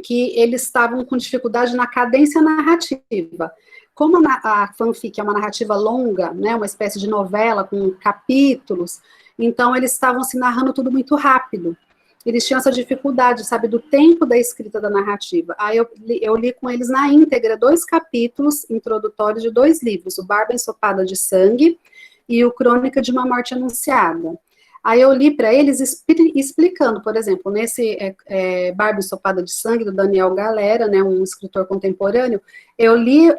que eles estavam com dificuldade na cadência narrativa. Como a fanfic é uma narrativa longa, né, uma espécie de novela com capítulos, então eles estavam se narrando tudo muito rápido. Eles tinham essa dificuldade, sabe, do tempo da escrita da narrativa. Aí eu li com eles na íntegra 2 capítulos introdutórios de 2 livros, o Barba Ensopada de Sangue e o Crônica de uma Morte Anunciada. Aí eu li para eles explicando, por exemplo, nesse Barba Ensopada de Sangue, do Daniel Galera, né, um escritor contemporâneo, eu li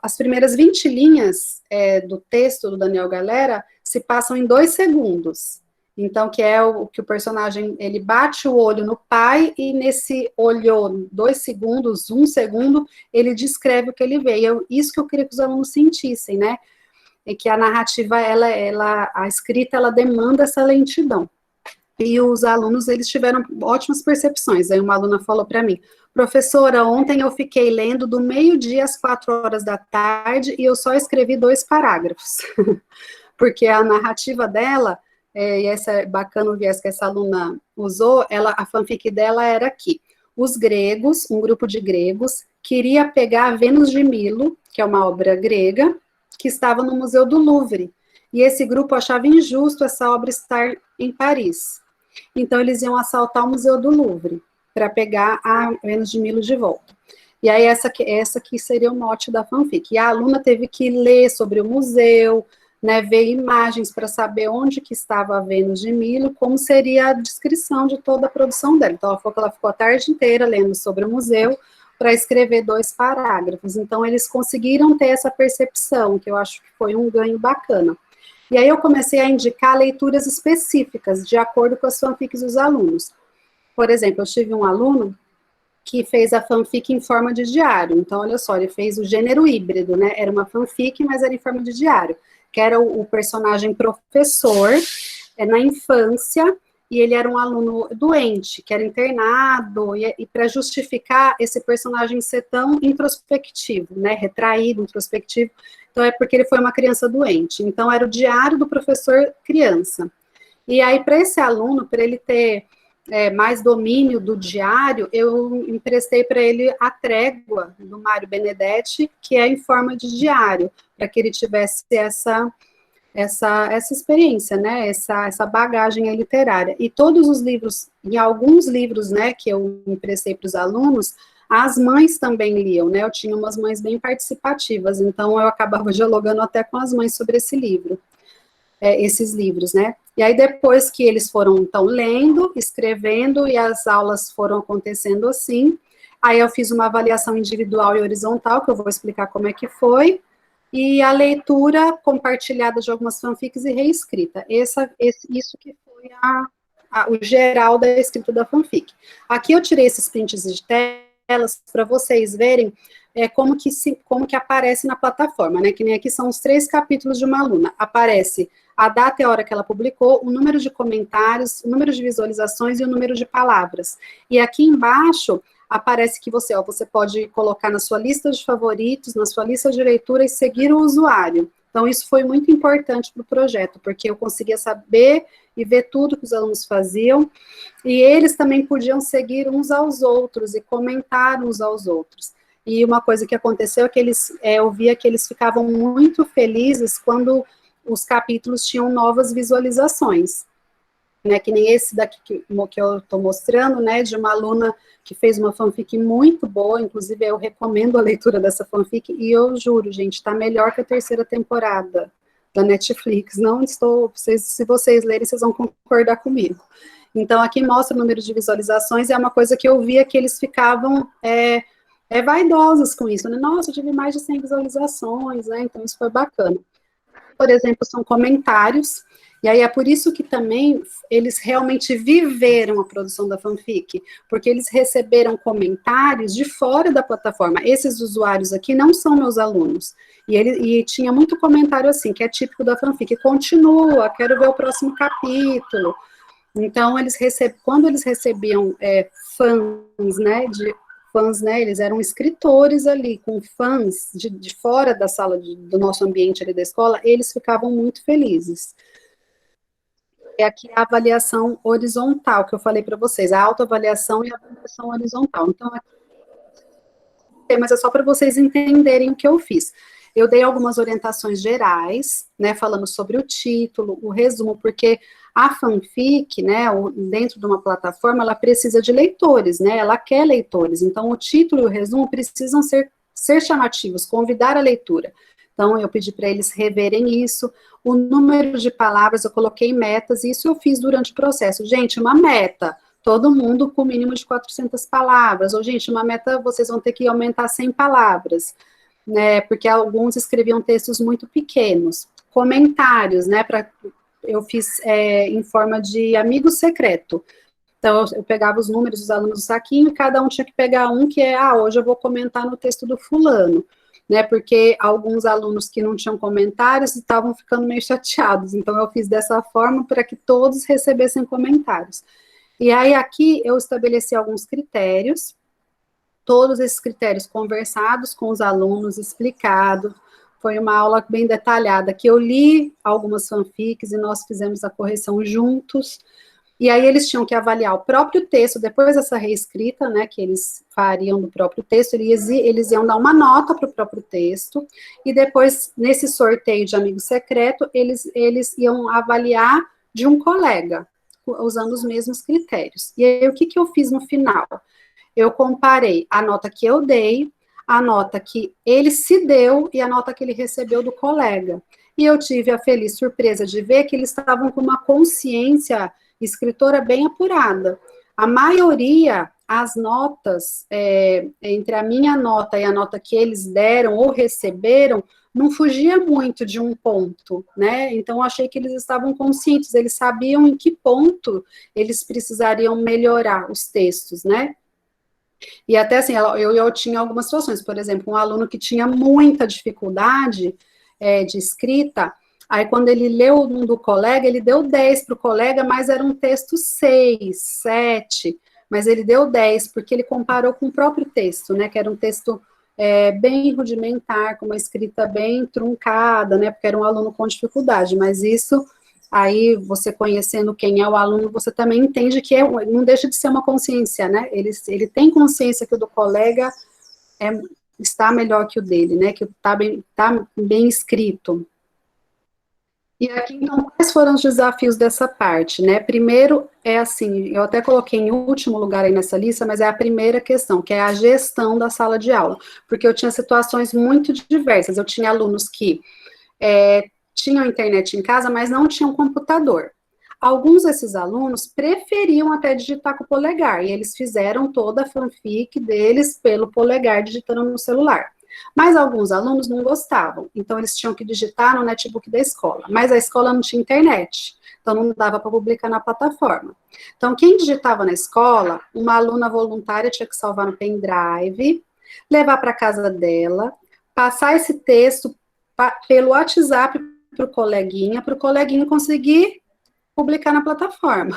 as primeiras 20 linhas do texto do Daniel Galera, se passam em 2 segundos. Então, que é o que o personagem, ele bate o olho no pai, e nesse olho 2 segundos, 1 segundo, ele descreve o que ele vê. Isso que eu queria que os alunos sentissem, né? É que a narrativa, a escrita, ela demanda essa lentidão. E os alunos, eles tiveram ótimas percepções. Aí uma aluna falou para mim, professora, ontem eu fiquei lendo do meio-dia às 4 horas da tarde e eu só escrevi 2 parágrafos. Porque a narrativa dela, e essa é bacana o viés que essa aluna usou, a fanfic dela era aqui. Os gregos, um grupo de gregos, queria pegar a Vênus de Milo, que é uma obra grega, que estava no Museu do Louvre. E esse grupo achava injusto essa obra estar em Paris. Então, eles iam assaltar o Museu do Louvre para pegar a Vênus de Milo de volta. E aí, essa aqui seria o mote da fanfic. E a aluna teve que ler sobre o museu, né, ver imagens para saber onde que estava a Vênus de Milo, como seria a descrição de toda a produção dela. Então, ela ficou a tarde inteira lendo sobre o museu, para escrever 2 parágrafos. Então, eles conseguiram ter essa percepção, que eu acho que foi um ganho bacana. E aí eu comecei a indicar leituras específicas, de acordo com as fanfics dos alunos. Por exemplo, eu tive um aluno que fez a fanfic em forma de diário. Então, olha só, ele fez o gênero híbrido, né? Era uma fanfic, mas era em forma de diário. Que era o personagem professor, na infância, e ele era um aluno doente, que era internado, e para justificar esse personagem ser tão introspectivo, né, retraído, introspectivo, então é porque ele foi uma criança doente. Então era o diário do professor criança. E aí, para esse aluno, para ele ter mais domínio do diário, eu emprestei para ele a Trégua, do Mário Benedetti, que é em forma de diário, para que ele tivesse essa experiência, né, essa bagagem literária. E todos os livros, em alguns livros, né, que eu emprestei para os alunos, as mães também liam, né, eu tinha umas mães bem participativas, então eu acabava dialogando até com as mães sobre esses livros, né. E aí depois que eles foram, então, lendo, escrevendo, e as aulas foram acontecendo assim, aí eu fiz uma avaliação individual e horizontal, que eu vou explicar como é que foi, e a leitura compartilhada de algumas fanfics e reescrita. Isso que foi o geral da escrita da fanfic. Aqui eu tirei esses prints de telas para vocês verem como que aparece na plataforma, né? Que nem aqui são os 3 capítulos de uma aluna. Aparece a data e a hora que ela publicou, o número de comentários, o número de visualizações e o número de palavras. E aqui embaixo aparece que você pode colocar na sua lista de favoritos, na sua lista de leitura e seguir o usuário. Então, isso foi muito importante para o projeto, porque eu conseguia saber e ver tudo que os alunos faziam, e eles também podiam seguir uns aos outros e comentar uns aos outros. E uma coisa que aconteceu é que eu via que eles ficavam muito felizes quando os capítulos tinham novas visualizações. Né, que nem esse daqui que eu estou mostrando, né, de uma aluna que fez uma fanfic muito boa, inclusive eu recomendo a leitura dessa fanfic, e eu juro, gente, está melhor que a 3ª temporada da Netflix. Não estou, se vocês lerem, vocês vão concordar comigo. Então, aqui mostra o número de visualizações, e é uma coisa que eu via que eles ficavam vaidosos com isso, né? Nossa, eu tive mais de 100 visualizações, né? Então, isso foi bacana. Por exemplo, são comentários. E aí é por isso que também eles realmente viveram a produção da fanfic, porque eles receberam comentários de fora da plataforma. Esses usuários aqui não são meus alunos. E tinha muito comentário assim, que é típico da fanfic, continua, quero ver o próximo capítulo. Então, quando eles recebiam fãs, né, eles eram escritores ali, com fãs de fora da sala, do nosso ambiente ali da escola, eles ficavam muito felizes. É aqui a avaliação horizontal, que eu falei para vocês, a autoavaliação e a avaliação horizontal. Então, aqui, mas é só para vocês entenderem o que eu fiz. Eu dei algumas orientações gerais, né, falando sobre o título, o resumo, porque a fanfic, né, dentro de uma plataforma, ela precisa de leitores, né, ela quer leitores, então o título e o resumo precisam ser chamativos, convidar a leitura. Então, eu pedi para eles reverem isso, o número de palavras, eu coloquei metas, e isso eu fiz durante o processo. Gente, uma meta, todo mundo com mínimo de 400 palavras, ou gente, uma meta, vocês vão ter que aumentar 100 palavras, né, porque alguns escreviam textos muito pequenos. Comentários, né, eu fiz em forma de amigo secreto. Então, eu pegava os números dos alunos do saquinho, e cada um tinha que pegar um que hoje eu vou comentar no texto do fulano, né, porque alguns alunos que não tinham comentários estavam ficando meio chateados, então eu fiz dessa forma para que todos recebessem comentários. E aí, aqui, eu estabeleci alguns critérios, todos esses critérios conversados com os alunos, explicado. Foi uma aula bem detalhada, que eu li algumas fanfics e nós fizemos a correção juntos. E aí eles tinham que avaliar o próprio texto, depois dessa reescrita, né, que eles fariam do próprio texto, eles iam dar uma nota para o próprio texto, e depois, nesse sorteio de amigo secreto, eles iam avaliar de um colega, usando os mesmos critérios. E aí, o que eu fiz no final? Eu comparei a nota que eu dei, a nota que ele se deu e a nota que ele recebeu do colega. E eu tive a feliz surpresa de ver que eles estavam com uma consciência escritora bem apurada. A maioria, as notas, entre a minha nota e a nota que eles deram ou receberam, não fugia muito de um ponto, né? Então, eu achei que eles estavam conscientes, eles sabiam em que ponto eles precisariam melhorar os textos, né? E até assim, eu tinha algumas situações, por exemplo, um aluno que tinha muita dificuldade de escrita, aí quando ele leu um do colega, ele deu 10 para o colega, mas era um texto 6, 7, mas ele deu 10, porque ele comparou com o próprio texto, né, que era um texto bem rudimentar, com uma escrita bem truncada, né, porque era um aluno com dificuldade, mas isso... Aí, você conhecendo quem é o aluno, você também entende que não deixa de ser uma consciência, né? Ele tem consciência que o do colega está melhor que o dele, né? Que está bem escrito. E aqui, então, quais foram os desafios dessa parte, né? Primeiro, assim, eu até coloquei em último lugar aí nessa lista, mas é a primeira questão, que é a gestão da sala de aula. Porque eu tinha situações muito diversas. Eu tinha alunos que... tinham internet em casa, mas não tinham computador. Alguns desses alunos preferiam até digitar com o polegar, e eles fizeram toda a fanfic deles pelo polegar, digitando no celular. Mas alguns alunos não gostavam, então eles tinham que digitar no netbook da escola, mas a escola não tinha internet, então não dava para publicar na plataforma. Então, quem digitava na escola, uma aluna voluntária tinha que salvar no pendrive, levar para casa dela, passar esse texto pelo WhatsApp para o coleguinha conseguir publicar na plataforma.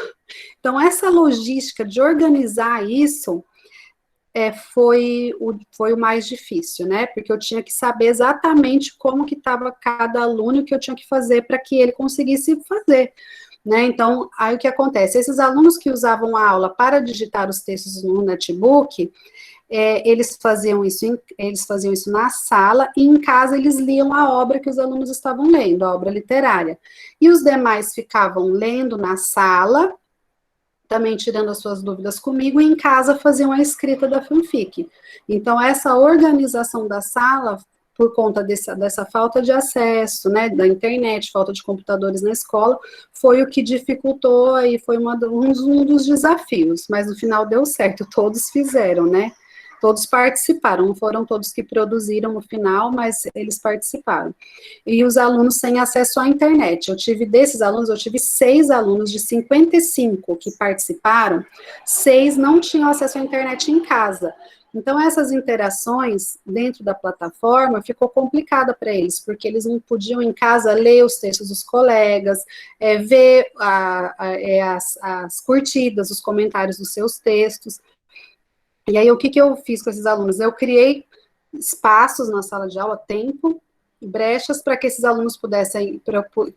Então, essa logística de organizar isso foi o mais difícil, né? Porque eu tinha que saber exatamente como que estava cada aluno e o que eu tinha que fazer para que ele conseguisse fazer, né? Então, aí o que acontece? Esses alunos que usavam a aula para digitar os textos no netbook, eles faziam isso na sala, e em casa eles liam a obra que os alunos estavam lendo, a obra literária. E os demais ficavam lendo na sala, também tirando as suas dúvidas comigo, e em casa faziam a escrita da fanfic. Então, essa organização da sala, por conta dessa falta de acesso, né, da internet, falta de computadores na escola, foi o que dificultou, e foi um dos desafios, mas no final deu certo, todos fizeram, né? todos participaram, não foram todos que produziram no final, mas eles participaram. E os alunos sem acesso à internet, desses alunos, eu tive 6 alunos de 55 que participaram, 6 não tinham acesso à internet em casa. Então, essas interações dentro da plataforma ficou complicada para eles, porque eles não podiam em casa ler os textos dos colegas, ver as curtidas, os comentários dos seus textos. E aí, o que eu fiz com esses alunos? Eu criei espaços na sala de aula, tempo, brechas para que esses alunos pudessem,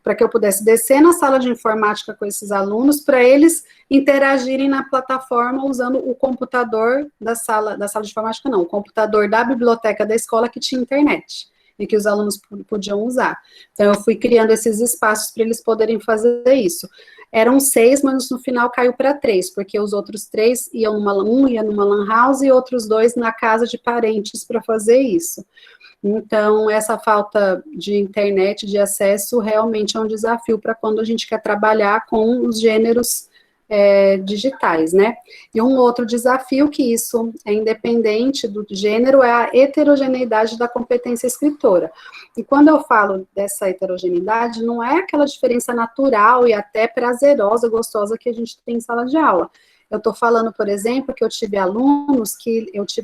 para que eu pudesse descer na sala de informática com esses alunos, para eles interagirem na plataforma usando o computador da sala de informática, não, o computador da biblioteca da escola que tinha internet, e que os alunos podiam usar. Então, eu fui criando esses espaços para eles poderem fazer isso. Eram 6, mas no final caiu para 3, porque os outros 3 iam ia numa lan house e outros 2 na casa de parentes para fazer isso. Então, essa falta de internet, de acesso, realmente é um desafio para quando a gente quer trabalhar com os gêneros digitais, né? E um outro desafio, que isso é independente do gênero, é a heterogeneidade da competência escritora. E quando eu falo dessa heterogeneidade, não é aquela diferença natural e até prazerosa, gostosa que a gente tem em sala de aula. Eu estou falando, por exemplo, que eu tive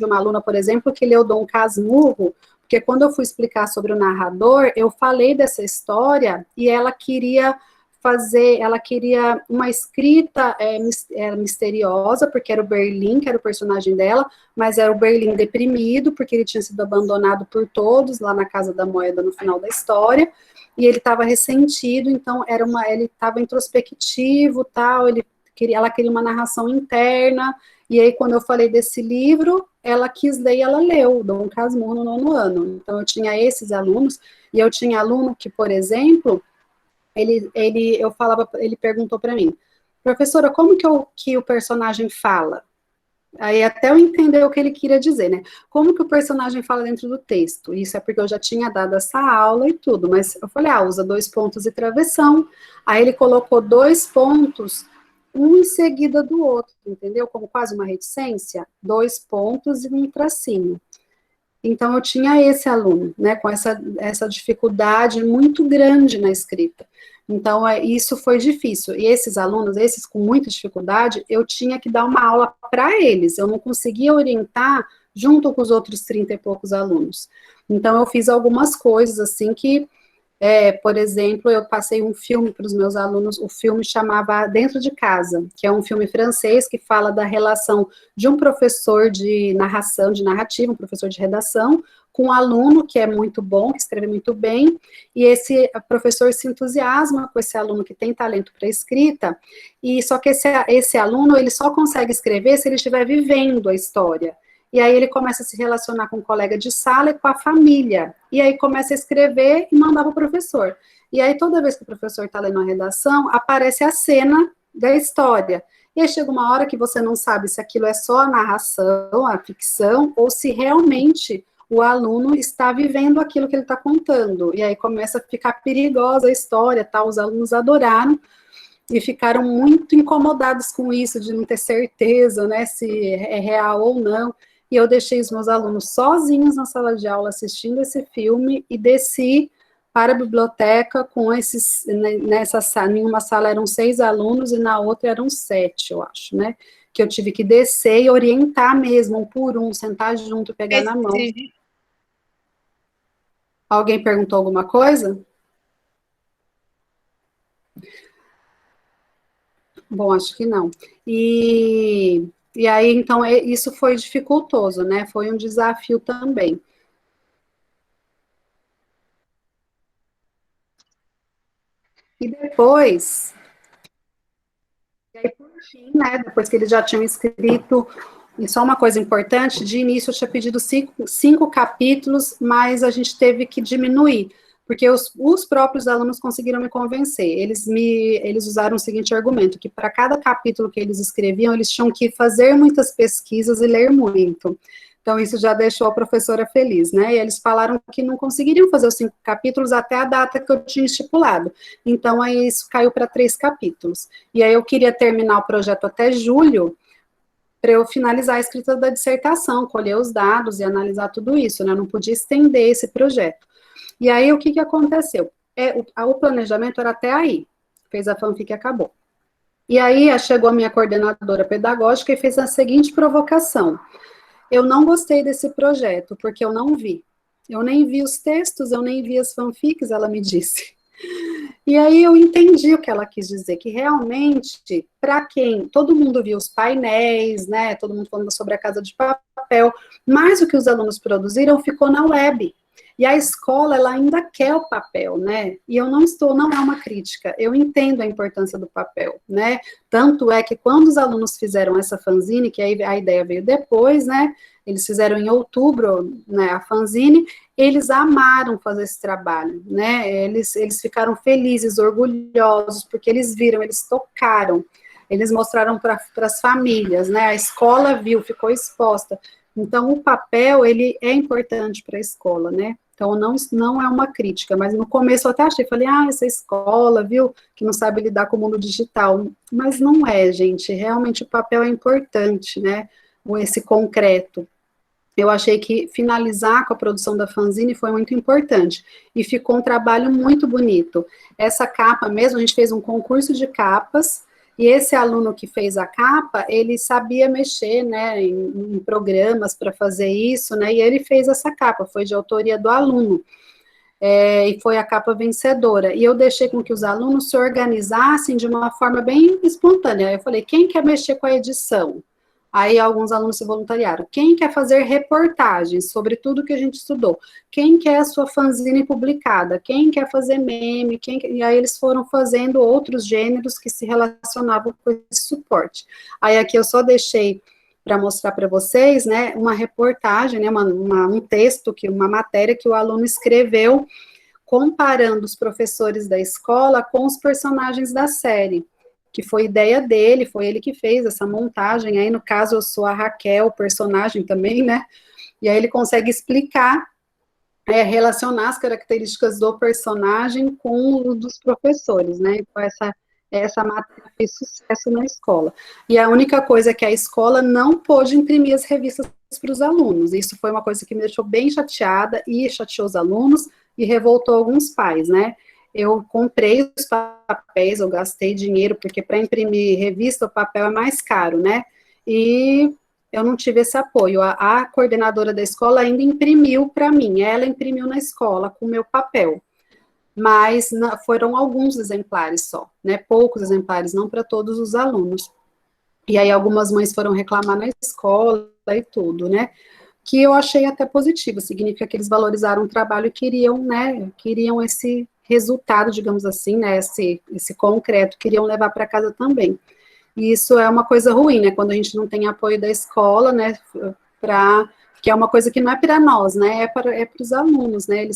uma aluna, por exemplo, que leu Dom Casmurro, porque quando eu fui explicar sobre o narrador, eu falei dessa história e ela queria uma escrita misteriosa, porque era o Berlim, que era o personagem dela, mas era o Berlim deprimido, porque ele tinha sido abandonado por todos lá na Casa da Moeda no final da história, e ele estava ressentido, então ele estava introspectivo, tal, ela queria uma narração interna, e aí quando eu falei desse livro, ela quis ler e ela leu, Dom Casmurro, no 9º ano. Então eu tinha esses alunos, e eu tinha aluno que, por exemplo, ele perguntou para mim, professora, como que o personagem fala? Aí até eu entender o que ele queria dizer, né? Como que o personagem fala dentro do texto? Isso é porque eu já tinha dado essa aula e tudo, mas eu falei, usa 2 pontos e travessão. Aí ele colocou 2 pontos, um em seguida do outro, entendeu? Como quase uma reticência, 2 pontos e um tracinho. Então, eu tinha esse aluno, né, com essa dificuldade muito grande na escrita. Então, isso foi difícil. E esses alunos, esses com muita dificuldade, eu tinha que dar uma aula para eles. Eu não conseguia orientar junto com os outros 30 e poucos alunos. Então, eu fiz algumas coisas, assim, que, por exemplo, eu passei um filme para os meus alunos, o filme chamava Dentro de Casa, que é um filme francês que fala da relação de um professor de narrativa, um professor de redação, com um aluno que é muito bom, que escreve muito bem, e esse professor se entusiasma com esse aluno que tem talento para escrita, e só que esse aluno, ele só consegue escrever se ele estiver vivendo a história. E aí ele começa a se relacionar com o colega de sala e com a família. E aí começa a escrever e mandar para o professor. E aí toda vez que o professor está lendo a redação, aparece a cena da história. E aí chega uma hora que você não sabe se aquilo é só a narração, a ficção, ou se realmente o aluno está vivendo aquilo que ele está contando. E aí começa a ficar perigosa a história, tá? Os alunos adoraram e ficaram muito incomodados com isso, de não ter certeza, né, se é real ou não. E eu deixei os meus alunos sozinhos na sala de aula assistindo esse filme e desci para a biblioteca com em uma sala eram 6 alunos e na outra eram 7, eu acho, né? Que eu tive que descer e orientar mesmo, um por um, sentar junto, pegar na mão. Alguém perguntou alguma coisa? Bom, acho que não. E aí, então, isso foi dificultoso, né? Foi um desafio também. E depois, por fim, né, depois que eles já tinham escrito, e só uma coisa importante, de início eu tinha pedido 5 capítulos, mas a gente teve que diminuir, porque os próprios alunos conseguiram me convencer. Eles usaram o seguinte argumento, que para cada capítulo que eles escreviam, eles tinham que fazer muitas pesquisas e ler muito. Então, isso já deixou a professora feliz, né? E eles falaram que não conseguiriam fazer os 5 capítulos até a data que eu tinha estipulado. Então, aí isso caiu para 3 capítulos. E aí eu queria terminar o projeto até julho, para eu finalizar a escrita da dissertação, colher os dados e analisar tudo isso, né? Eu não podia estender esse projeto. E aí, o que que aconteceu? O planejamento era até aí, fez a fanfic e acabou. E aí, chegou a minha coordenadora pedagógica e fez a seguinte provocação: eu não gostei desse projeto, porque eu não vi. Eu nem vi os textos, eu nem vi as fanfics, ela me disse. E aí eu entendi o que ela quis dizer, que realmente, para quem, todo mundo viu os painéis, né, todo mundo falando sobre a Casa de Papel, mas o que os alunos produziram ficou na web. E a escola, ela ainda quer o papel, né? E eu não é uma crítica, eu entendo a importância do papel, né? Tanto é que quando os alunos fizeram essa fanzine, que aí a ideia veio depois, né? Eles fizeram em outubro, né, a fanzine, eles amaram fazer esse trabalho, né? Eles ficaram felizes, orgulhosos, porque eles viram, eles tocaram, eles mostraram para as famílias, né? A escola viu, ficou exposta. Então, o papel, ele é importante para a escola, né? Então, não é uma crítica, mas no começo eu até achei, falei, essa escola, viu, que não sabe lidar com o mundo digital. Mas não é, gente, realmente o papel é importante, né? Esse concreto. Eu achei que finalizar com a produção da fanzine foi muito importante, e ficou um trabalho muito bonito. Essa capa mesmo, a gente fez um concurso de capas, e esse aluno que fez a capa, ele sabia mexer, né, em programas para fazer isso, né, e ele fez essa capa, foi de autoria do aluno, e foi a capa vencedora. E eu deixei com que os alunos se organizassem de uma forma bem espontânea. Eu falei, quem quer mexer com a edição? Aí alguns alunos se voluntariaram. Quem quer fazer reportagens sobre tudo que a gente estudou? Quem quer a sua fanzine publicada? Quem quer fazer meme? E aí eles foram fazendo outros gêneros que se relacionavam com esse suporte. Aí aqui eu só deixei para mostrar para vocês, né, uma reportagem, né, um texto, uma matéria que o aluno escreveu comparando os professores da escola com os personagens da série, que foi ideia dele, foi ele que fez essa montagem, aí no caso eu sou a Raquel, personagem também, né, e aí ele consegue explicar, relacionar as características do personagem com o dos professores, né, então essa matéria fez sucesso na escola. E a única coisa é que a escola não pôde imprimir as revistas para os alunos, isso foi uma coisa que me deixou bem chateada, e chateou os alunos, e revoltou alguns pais, né, eu comprei os papéis, eu gastei dinheiro, porque para imprimir revista, o papel é mais caro, né, e eu não tive esse apoio. A coordenadora da escola ainda imprimiu para mim, ela imprimiu na escola com o meu papel, mas foram alguns exemplares só, né, poucos exemplares, não para todos os alunos. E aí algumas mães foram reclamar na escola e tudo, né, que eu achei até positivo, significa que eles valorizaram o trabalho e queriam, né, queriam esse resultado, digamos assim, né, esse concreto, queriam levar para casa também. E isso é uma coisa ruim, né, quando a gente não tem apoio da escola, né, que é uma coisa que não é para nós, né, é para os alunos, né,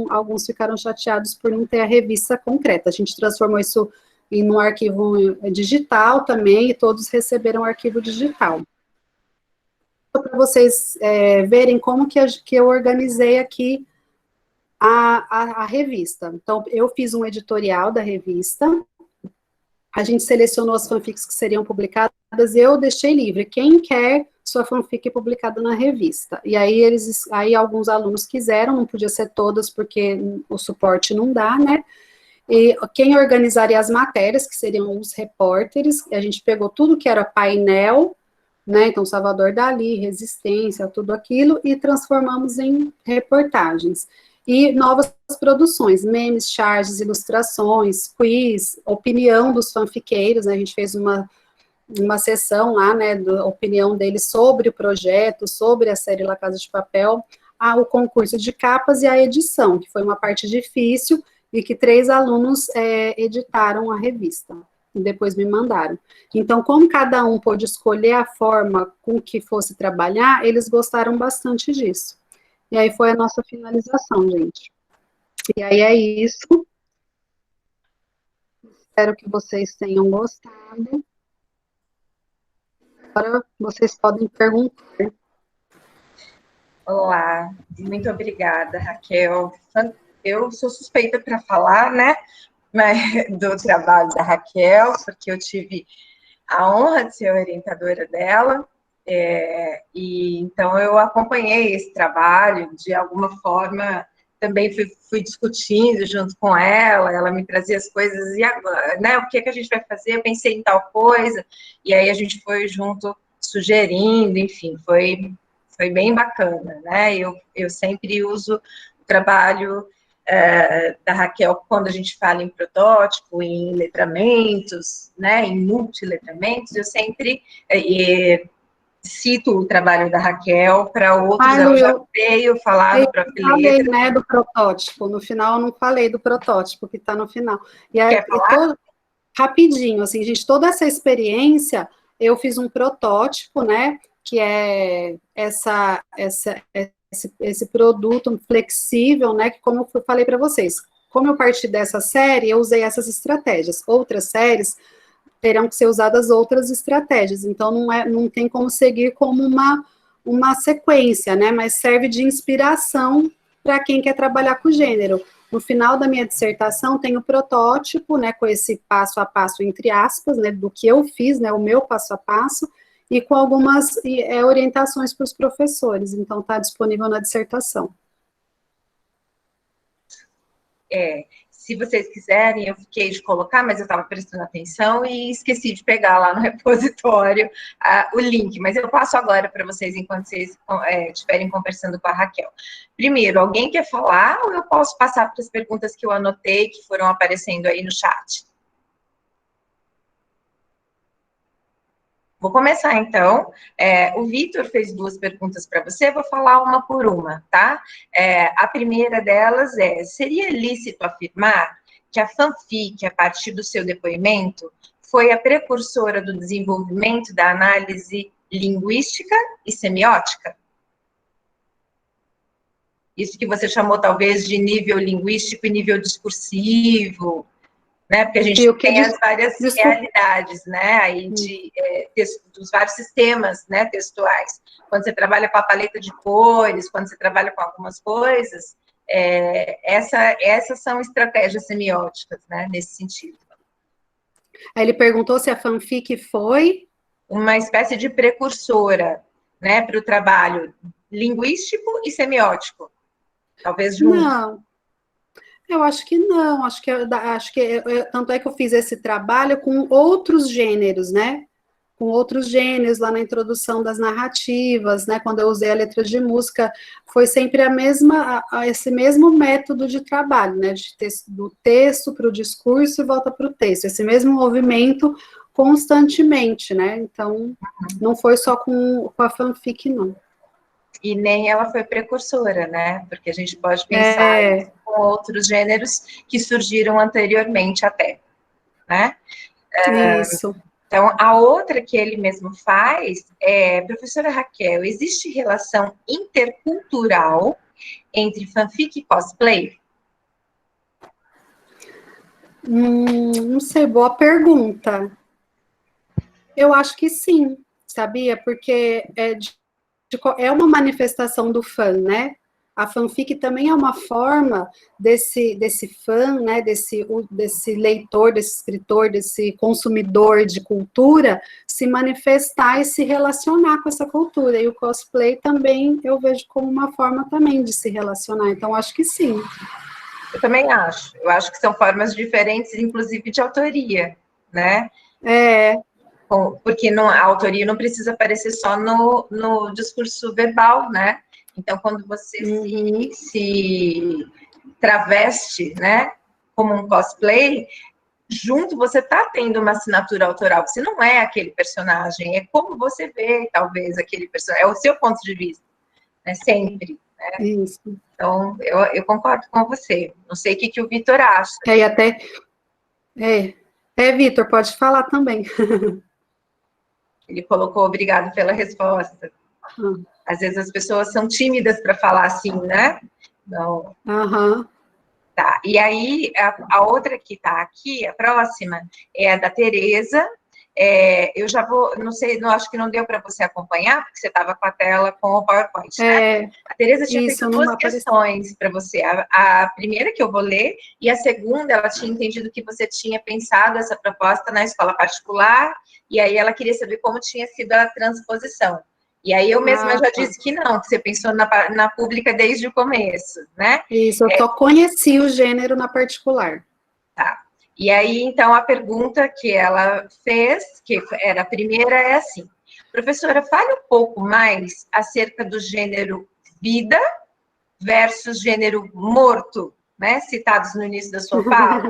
alguns ficaram chateados por não ter a revista concreta, a gente transformou isso em um arquivo digital também, e todos receberam o arquivo digital. Para vocês verem como que eu organizei aqui a revista. Então, eu fiz um editorial da revista, a gente selecionou as fanfics que seriam publicadas, eu deixei livre, quem quer sua fanfic publicada na revista. E aí alguns alunos quiseram, não podia ser todas, porque o suporte não dá, né? E quem organizaria as matérias, que seriam os repórteres, a gente pegou tudo que era painel, né, então Salvador Dalí, Resistência, tudo aquilo, e transformamos em reportagens. E novas produções, memes, charges, ilustrações, quiz, opinião dos fanfiqueiros, né, a gente fez uma sessão lá, né, da opinião deles sobre o projeto, sobre a série La Casa de Papel, o concurso de capas e a edição, que foi uma parte difícil, e que 3 alunos editaram a revista, e depois me mandaram. Então, como cada um pôde escolher a forma com que fosse trabalhar, eles gostaram bastante disso. E aí foi a nossa finalização, gente. E aí é isso. Espero que vocês tenham gostado. Agora vocês podem perguntar. Olá, muito obrigada, Raquel. Eu sou suspeita para falar, né, do trabalho da Raquel, porque eu tive a honra de ser orientadora dela, E então eu acompanhei esse trabalho, de alguma forma também fui discutindo junto com ela me trazia as coisas, e agora, né, o que a gente vai fazer? Eu pensei em tal coisa, e aí a gente foi junto sugerindo, enfim, foi bem bacana, né? Eu sempre uso o trabalho da Raquel quando a gente fala em protótipo, em letramentos, né, em multiletramentos, eu sempre cito o trabalho da Raquel para outros, ela já veio falar do Prof. Falei, né, do protótipo, no final eu não falei do protótipo, que está no final. E aí, quer falar? Rapidinho, assim, gente, toda essa experiência, eu fiz um protótipo, né, que é esse produto flexível, né, que como eu falei para vocês, como eu parti dessa série, eu usei essas estratégias. Outras séries terão que ser usadas outras estratégias, então não tem como seguir como uma sequência, né, mas serve de inspiração para quem quer trabalhar com gênero. No final da minha dissertação tem o protótipo, né, com esse passo a passo, entre aspas, né, do que eu fiz, né, o meu passo a passo, e com algumas orientações para os professores, então está disponível na dissertação. Se vocês quiserem, eu fiquei de colocar, mas eu estava prestando atenção e esqueci de pegar lá no repositório o link, mas eu passo agora para vocês enquanto vocês estiverem conversando com a Raquel. Primeiro, alguém quer falar ou eu posso passar para as perguntas que eu anotei, que foram aparecendo aí no chat? Vou começar, então. O Vitor fez 2 perguntas para você, vou falar uma por uma, tá? A primeira delas seria lícito afirmar que a fanfic, a partir do seu depoimento, foi a precursora do desenvolvimento da análise linguística e semiótica? Isso que você chamou, talvez, de nível linguístico e nível discursivo, né? Porque a gente tem as várias realidades, né? Aí dos vários sistemas, né, textuais. Quando você trabalha com a paleta de cores, quando você trabalha com algumas coisas, essas são estratégias semióticas, né, nesse sentido. Aí ele perguntou se a fanfic foi uma espécie de precursora, né, para o trabalho linguístico e semiótico. Talvez juntos. Não. Eu acho que não, acho que tanto é que eu fiz esse trabalho com outros gêneros, né? Com outros gêneros lá na introdução das narrativas, né? Quando eu usei a letra de música, foi sempre esse mesmo método de trabalho, né? Do texto para o discurso e volta para o texto, esse mesmo movimento constantemente, né? Então, não foi só com a fanfic, não. E nem ela foi precursora, né? Porque a gente pode pensar com outros gêneros que surgiram anteriormente até, né? Isso. Então, a outra que ele mesmo faz professora Raquel, existe relação intercultural entre fanfic e cosplay? Não sei, boa pergunta. Eu acho que sim, sabia? Porque é uma manifestação do fã, né? A fanfic também é uma forma desse fã, né? Desse leitor, desse escritor, desse consumidor de cultura se manifestar e se relacionar com essa cultura. E o cosplay também eu vejo como uma forma também de se relacionar. Então, acho que sim. Eu também acho. Eu acho que são formas diferentes, inclusive de autoria, né? Porque a autoria não precisa aparecer só no discurso verbal, né? Então, quando você se traveste, né, como um cosplay, junto você está tendo uma assinatura autoral. Você não é aquele personagem, é como você vê, talvez, aquele personagem. É o seu ponto de vista, né? Sempre. Né? Isso. Então, eu concordo com você. Não sei o que o Vitor acha. E até... Vitor, pode falar também. Ele colocou obrigado pela resposta. Às vezes as pessoas são tímidas para falar assim, né? Não. Tá. E aí, a outra que está aqui, a próxima, é a da Tereza. Eu já vou, não sei, não acho que não deu para você acompanhar, porque você estava com a tela com o PowerPoint, né? A Tereza tinha feito 2 questões para você. A primeira que eu vou ler, e a segunda, ela tinha entendido que você tinha pensado essa proposta na escola particular, e aí ela queria saber como tinha sido a transposição. E aí eu mesma já disse que não, que você pensou na pública desde o começo, né? Isso, eu só conheci o gênero na particular. Tá. E aí, então, a pergunta que ela fez, que era a primeira, é assim: professora, fale um pouco mais acerca do gênero vida versus gênero morto, né? Citados no início da sua fala.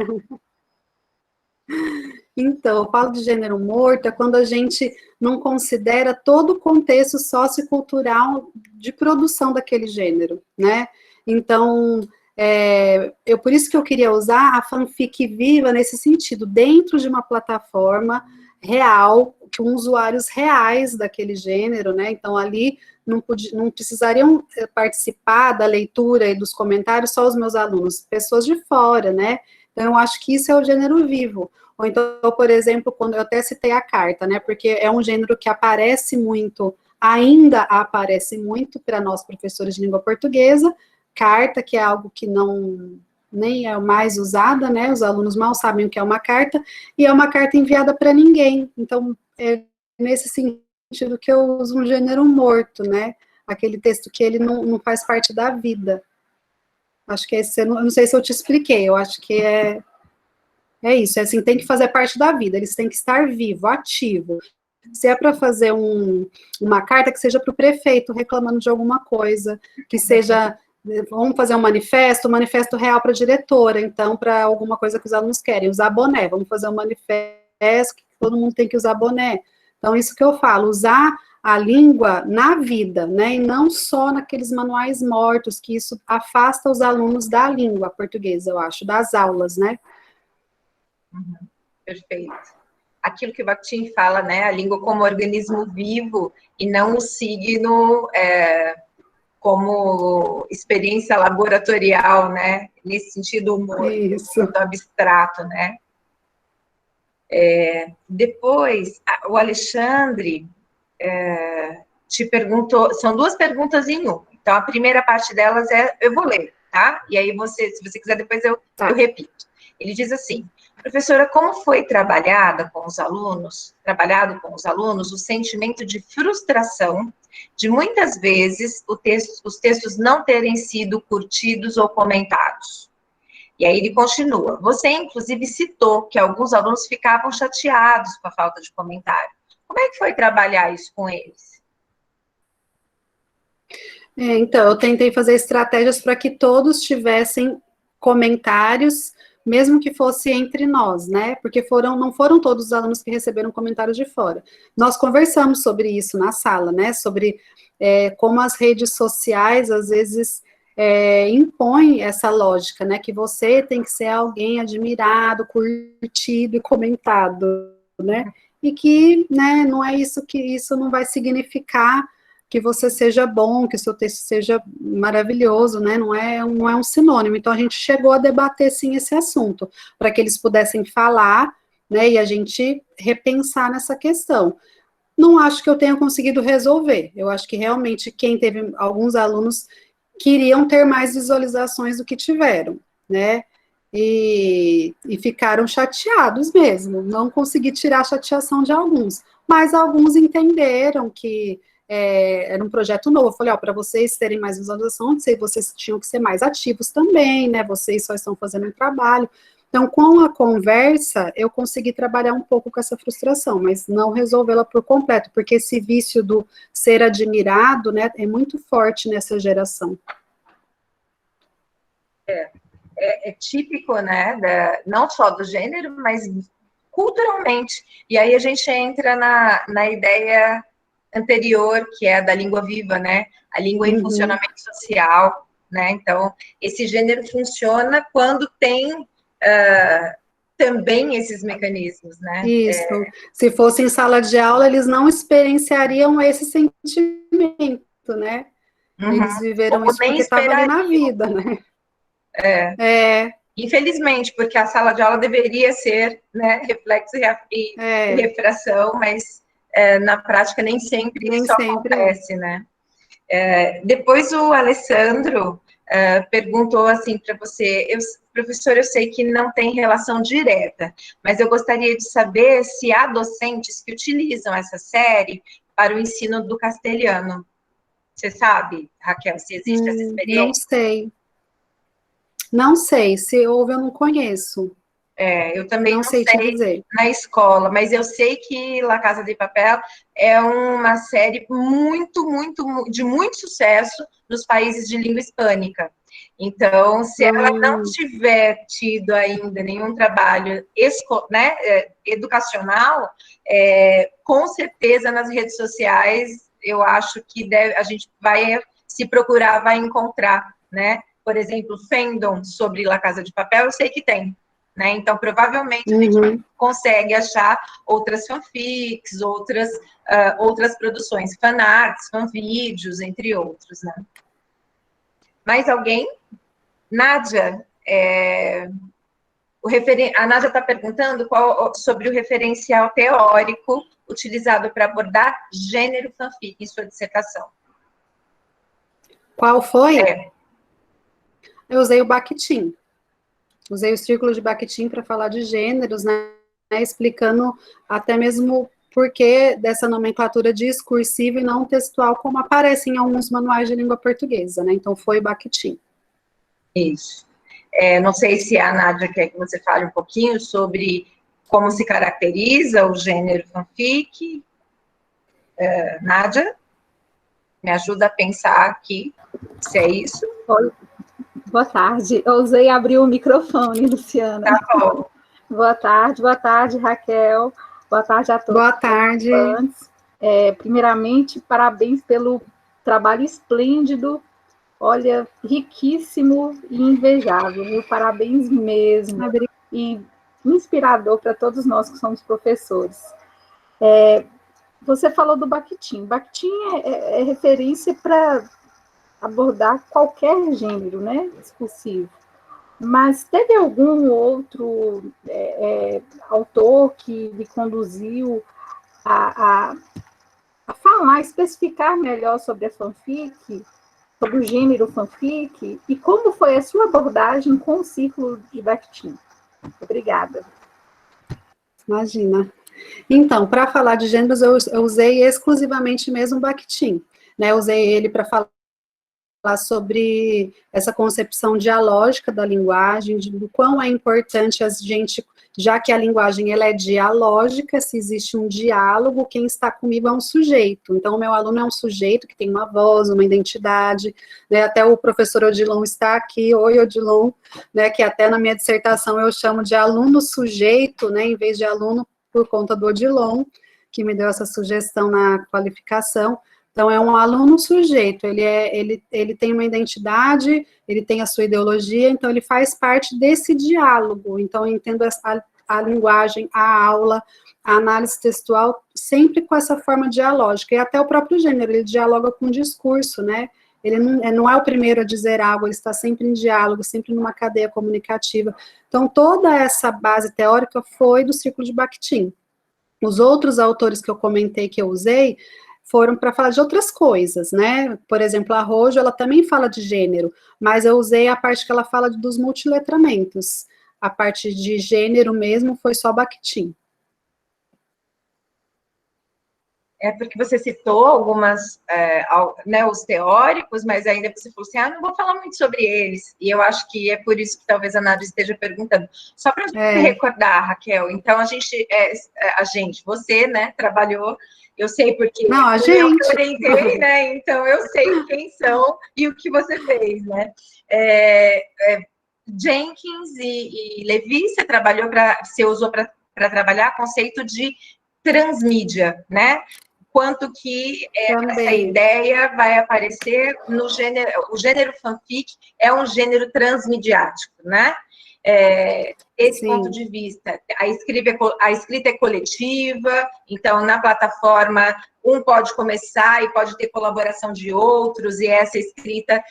Então, eu falo de gênero morto é quando a gente não considera todo o contexto sociocultural de produção daquele gênero, né? Então, por isso que eu queria usar a fanfic viva nesse sentido, dentro de uma plataforma real, com usuários reais daquele gênero, né? Então, ali não precisariam participar da leitura e dos comentários só os meus alunos, pessoas de fora, né? Então, eu acho que isso é o gênero vivo. Ou então, por exemplo, quando eu até citei a carta, né? Porque é um gênero que aparece muito, ainda aparece muito para nós professores de língua portuguesa, carta, que é algo que não nem é mais usada, né? Os alunos mal sabem o que é uma carta, e é uma carta enviada para ninguém. Então, é nesse sentido que eu uso um gênero morto, né? Aquele texto que ele não faz parte da vida. Acho que esse, eu não sei se eu te expliquei, eu acho que é isso, é assim, tem que fazer parte da vida, eles têm que estar vivo, ativo. Se é para fazer uma carta, que seja para o prefeito reclamando de alguma coisa, que seja, vamos fazer um manifesto real para a diretora, então, para alguma coisa que os alunos querem, usar boné, vamos fazer um manifesto que todo mundo tem que usar boné. Então, isso que eu falo, usar a língua na vida, né, e não só naqueles manuais mortos, que isso afasta os alunos da língua portuguesa, eu acho, das aulas, né. Perfeito. Aquilo que o Bakhtin fala, né, a língua como organismo vivo e não o signo como experiência laboratorial, né, nesse sentido muito abstrato, né. Depois, o Alexandre te perguntou, são duas perguntas em uma. Então, a primeira parte delas eu vou ler, tá? E aí se você quiser, depois eu repito. Ele diz assim: professora, como foi trabalhado com os alunos o sentimento de frustração de muitas vezes os textos não terem sido curtidos ou comentados? E aí ele continua: você, inclusive, citou que alguns alunos ficavam chateados com a falta de comentário. Como é que foi trabalhar isso com eles? Então, eu tentei fazer estratégias para que todos tivessem comentários, mesmo que fosse entre nós, né? Porque não foram todos os alunos que receberam comentários de fora. Nós conversamos sobre isso na sala, né? Sobre como as redes sociais, às vezes, impõem essa lógica, né? Que você tem que ser alguém admirado, curtido e comentado, né? E que, né, não é isso, que isso não vai significar que você seja bom, que o seu texto seja maravilhoso, né? Não é um sinônimo. Então, a gente chegou a debater, sim, esse assunto, para que eles pudessem falar, né? E a gente repensar nessa questão. Não acho que eu tenha conseguido resolver. Eu acho que, realmente, quem teve alguns alunos queriam ter mais visualizações do que tiveram, né? E ficaram chateados mesmo. Não consegui tirar a chateação de alguns. Mas alguns entenderam que era um projeto novo. Eu falei, para vocês terem mais visualização, vocês tinham que ser mais ativos também, né? Vocês só estão fazendo um trabalho. Então, com a conversa, eu consegui trabalhar um pouco com essa frustração, mas não resolvê-la por completo, porque esse vício do ser admirado, né, é muito forte nessa geração. É típico, né, não só do gênero, mas culturalmente. E aí a gente entra na ideia anterior, que é a da língua viva, né? A língua em funcionamento social, né? Então, esse gênero funciona quando tem também esses mecanismos, né? Isso. Se fosse em sala de aula, eles não experienciariam esse sentimento, né? Eles viveram isso porque estava ali na vida, né? Infelizmente, porque a sala de aula deveria ser, né, reflexo e refração, mas na prática nem sempre isso acontece, né? Depois o Alessandro perguntou assim para você: professor, eu sei que não tem relação direta, mas eu gostaria de saber se há docentes que utilizam essa série para o ensino do castelhano. Você sabe, Raquel, se existe essa experiência? Não sei. Não sei, se houve eu não conheço. Eu também não sei te dizer. Na escola, mas eu sei que La Casa de Papel é uma série de muito sucesso nos países de língua hispânica. Então, se ela não tiver tido ainda nenhum trabalho educacional, com certeza nas redes sociais, eu acho que a gente vai se procurar, vai encontrar, né? Por exemplo, fandom sobre La Casa de Papel, eu sei que tem. Né? Então, provavelmente, a gente consegue achar outras fanfics, outras produções, fanarts, fanvídeos, entre outros, né? Mais alguém? Nádia, a Nádia está perguntando sobre o referencial teórico utilizado para abordar gênero fanfic em sua dissertação. Qual foi? Eu usei o Bakhtin. Usei o círculo de Bakhtin para falar de gêneros, né, explicando até mesmo por que dessa nomenclatura discursiva e não textual, como aparece em alguns manuais de língua portuguesa, né? Então, foi o Bakhtin. Isso. Não sei se a Nádia quer que você fale um pouquinho sobre como se caracteriza o gênero fanfic. Nádia, me ajuda a pensar aqui se é isso. Oi. Boa tarde. Eu usei abrir o microfone, Luciana. Tá bom. Boa tarde, Raquel. Boa tarde a todos. Boa tarde. Primeiramente, parabéns pelo trabalho esplêndido, olha, riquíssimo e invejável, viu? Parabéns mesmo. E inspirador para todos nós que somos professores. Você falou do Bakhtin. Bakhtin é referência para abordar qualquer gênero, né, discursivo. Mas teve algum outro autor que lhe conduziu a falar, especificar melhor sobre a fanfic, sobre o gênero fanfic, e como foi a sua abordagem com o círculo de Bakhtin? Obrigada. Imagina. Então, para falar de gêneros, eu usei exclusivamente mesmo o Bakhtin, né? Eu usei ele para falar sobre essa concepção dialógica da linguagem, do quão é importante a gente, já que a linguagem ela é dialógica, se existe um diálogo, quem está comigo é um sujeito. Então, o meu aluno é um sujeito que tem uma voz, uma identidade, né? Até o professor Odilon está aqui, oi Odilon, né? Que até na minha dissertação eu chamo de aluno sujeito, né? Em vez de aluno, por conta do Odilon, que me deu essa sugestão na qualificação. Então, é um aluno sujeito, ele tem uma identidade, ele tem a sua ideologia, então ele faz parte desse diálogo. Então, eu entendo a linguagem, a aula, a análise textual, sempre com essa forma dialógica. E até o próprio gênero, ele dialoga com o discurso, né? Ele não é o primeiro a dizer algo, ele está sempre em diálogo, sempre numa cadeia comunicativa. Então, toda essa base teórica foi do círculo de Bakhtin. Os outros autores que eu comentei que eu usei foram para falar de outras coisas, né? Por exemplo, a Rojo, ela também fala de gênero, mas eu usei a parte que ela fala dos multiletramentos. A parte de gênero mesmo foi só Bakhtin. Porque você citou algumas, né, os teóricos, mas ainda você falou assim, não vou falar muito sobre eles, e eu acho que é por isso que talvez a Nádia esteja perguntando. Só para a gente recordar, Raquel, então você, né, trabalhou, eu sei porque eu orientei, né, então eu sei quem são e o que você fez, né. Jenkins e Levi, você usou para trabalhar conceito de transmídia, né? Quanto que essa ideia vai aparecer no gênero, o gênero fanfic é um gênero transmediático, né? Esse ponto de vista, a escrita é coletiva, então na plataforma um pode começar e pode ter colaboração de outros, e essa escrita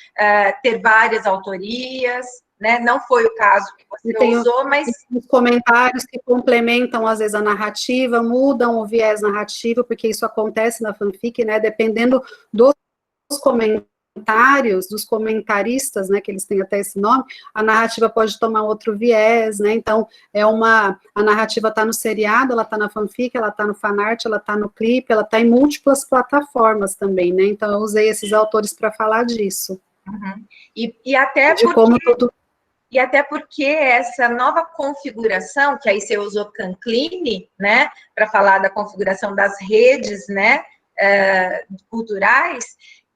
ter várias autorias, né? Não foi o caso que você usou, mas... Os comentários que complementam, às vezes, a narrativa, mudam o viés narrativo, porque isso acontece na fanfic, né? Dependendo dos comentários, comentários, dos comentaristas, né, que eles têm até esse nome, a narrativa pode tomar outro viés, né, então, a narrativa está no seriado, ela está na fanfic, ela está no fanart, ela está no clipe, ela está em múltiplas plataformas também, né, então eu usei esses autores para falar disso. Uhum. E até porque... E até porque essa nova configuração, que aí você usou Canclini, né, para falar da configuração das redes, né, culturais,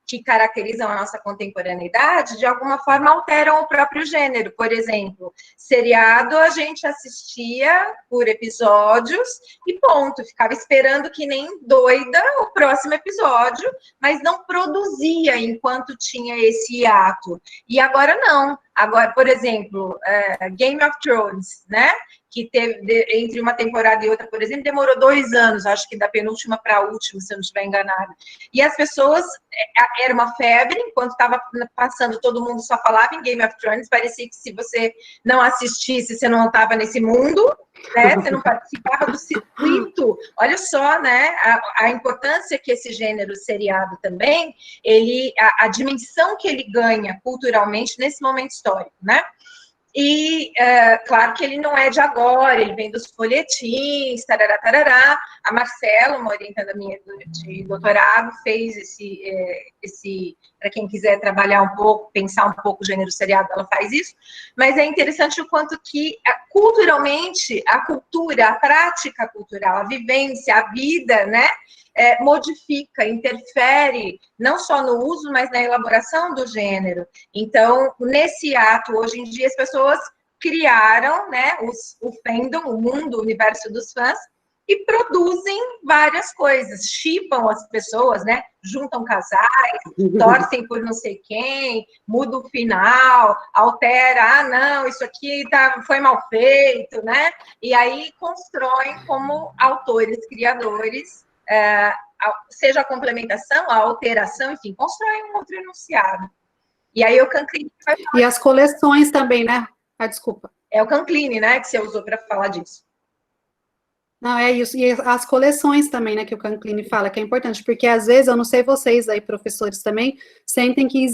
que caracterizam a nossa contemporaneidade, de alguma forma alteram o próprio gênero. Por exemplo, seriado a gente assistia por episódios e ponto, ficava esperando que nem doida o próximo episódio, mas não produzia enquanto tinha esse hiato. E agora não. Agora, por exemplo, Game of Thrones, né? Que teve, entre uma temporada e outra, por exemplo, demorou 2 anos, acho que da penúltima para a última, se eu não estiver enganada. E as pessoas, era uma febre, enquanto estava passando, todo mundo só falava em Game of Thrones, parecia que se você não assistisse, você não estava nesse mundo, né? Você não participava do circuito. Olha só, né? A importância que esse gênero seriado também, a dimensão que ele ganha culturalmente nesse momento histórico, né? E, claro que ele não é de agora, ele vem dos folhetins, tarará, tarará. A Marcela, uma orientanda minha de doutorado, fez esse para quem quiser trabalhar um pouco, pensar um pouco o gênero seriado, ela faz isso. Mas é interessante o quanto que, culturalmente, a cultura, a prática cultural, a vivência, a vida, né? Modifica, interfere, não só no uso, mas na elaboração do gênero. Então, nesse ato, hoje em dia, as pessoas criaram, né, o fandom, o mundo, o universo dos fãs, e produzem várias coisas, shippam as pessoas, né, juntam casais, torcem por não sei quem, muda o final, altera, não, isso aqui foi mal feito, né, e aí constroem como autores, criadores, seja a complementação, a alteração, enfim, constrói um outro enunciado. E aí o Canclini... E as coleções também, né? Desculpa. É o Canclini, né, que você usou para falar disso. Não, é isso. E as coleções também, né, que o Canclini fala, que é importante, porque às vezes, eu não sei vocês aí, professores também, sentem que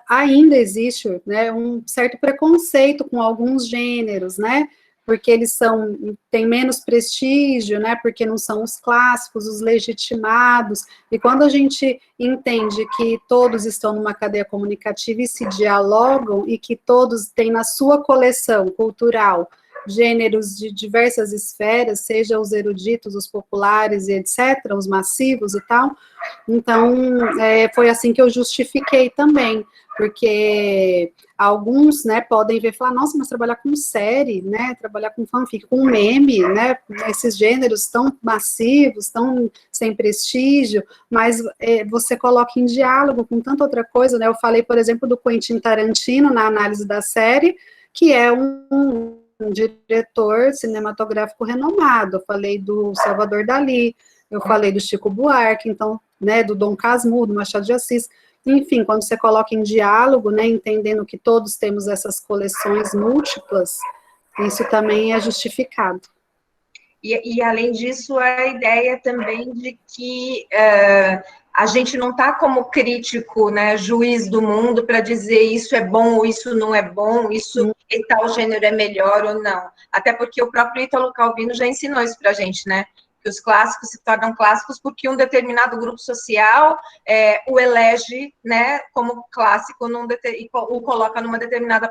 ainda existe, né, um certo preconceito com alguns gêneros, né, porque eles têm menos prestígio, né, porque não são os clássicos, os legitimados, e quando a gente entende que todos estão numa cadeia comunicativa e se dialogam, e que todos têm na sua coleção cultural gêneros de diversas esferas, seja os eruditos, os populares e etc., os massivos e tal, então, foi assim que eu justifiquei também, porque alguns, né, podem ver e falar, nossa, mas trabalhar com série, né, trabalhar com fanfic, com meme, né, esses gêneros tão massivos, tão sem prestígio, mas você coloca em diálogo com tanta outra coisa, né, eu falei, por exemplo, do Quentin Tarantino na análise da série, que é um diretor cinematográfico renomado, eu falei do Salvador Dalí, eu falei do Chico Buarque, então, né, do Dom Casmurro, do Machado de Assis, enfim, quando você coloca em diálogo, né, entendendo que todos temos essas coleções múltiplas, isso também é justificado. E além disso, a ideia também de que a gente não está como crítico, né, juiz do mundo para dizer isso é bom ou isso não é bom, isso e tal gênero é melhor ou não. Até porque o próprio Ítalo Calvino já ensinou isso para a gente, né? Que os clássicos se tornam clássicos porque um determinado grupo social o elege, né, como clássico e o coloca num determinado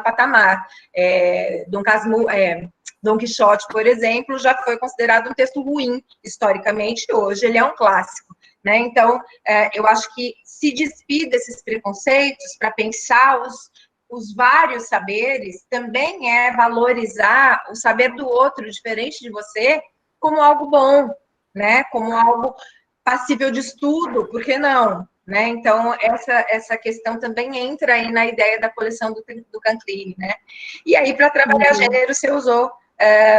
patamar. Dom Quixote, por exemplo, já foi considerado um texto ruim, historicamente, hoje ele é um clássico, né? Então, eu acho que se despir desses preconceitos para pensar os vários saberes, também é valorizar o saber do outro, diferente de você, como algo bom, né? Como algo passível de estudo, por que não? Né? Então, essa questão também entra aí na ideia da coleção do Canclini, né? E aí, para trabalhar gênero, você usou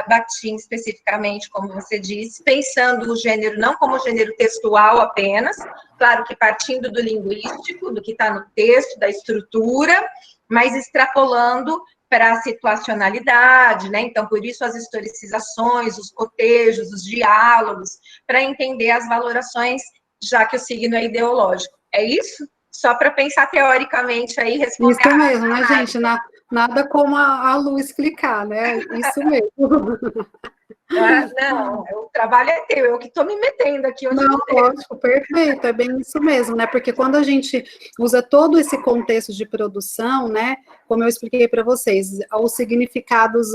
Bakhtin especificamente, como você disse, pensando o gênero não como gênero textual apenas, claro que partindo do linguístico, do que está no texto, da estrutura, mas extrapolando para a situacionalidade, né? Então, por isso as historicizações, os cotejos, os diálogos, para entender as valorações, já que o signo é ideológico. É isso? Só para pensar teoricamente aí, responder. Isso mesmo, né, gente? Nada como a Lu explicar, né? Isso mesmo. Não, o trabalho é teu, eu que estou me metendo aqui onde não lógico, perfeito, é bem isso mesmo, né? Porque quando a gente usa todo esse contexto de produção, né? Como eu expliquei para vocês, os significados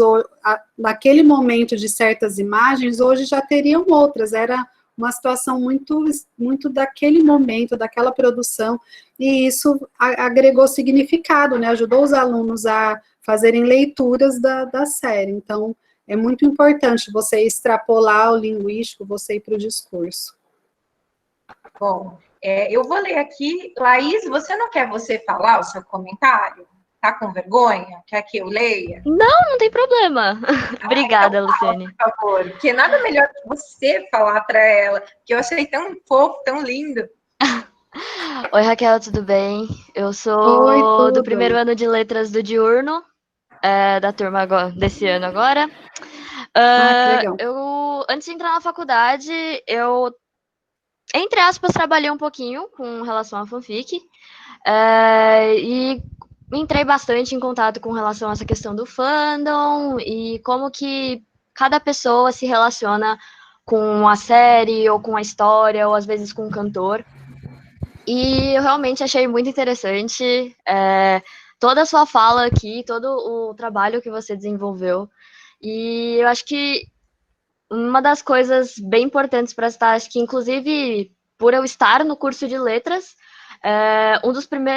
naquele momento de certas imagens, hoje já teriam outras, era uma situação muito, muito daquele momento, daquela produção, e isso agregou significado, né? Ajudou os alunos a fazerem leituras da série. Então, é muito importante você extrapolar o linguístico, você ir para o discurso. Bom, eu vou ler aqui. Laís, não quer falar o seu comentário? Tá com vergonha? Quer que eu leia? Não tem problema. Obrigada, então, Luciane. Por favor, porque nada melhor que você falar para ela, que eu achei tão fofo, tão lindo. Oi, Raquel, tudo bem? Eu sou do primeiro ano de letras do Diurno, da turma desse ano agora. Que legal. Antes de entrar na faculdade, eu, entre aspas, trabalhei um pouquinho com relação à fanfic, e entrei bastante em contato com relação a essa questão do fandom e como que cada pessoa se relaciona com a série, ou com a história, ou às vezes com o cantor. E eu realmente achei muito interessante toda a sua fala aqui, todo o trabalho que você desenvolveu. E eu acho que uma das coisas bem importantes para estar, acho que inclusive por eu estar no curso de letras,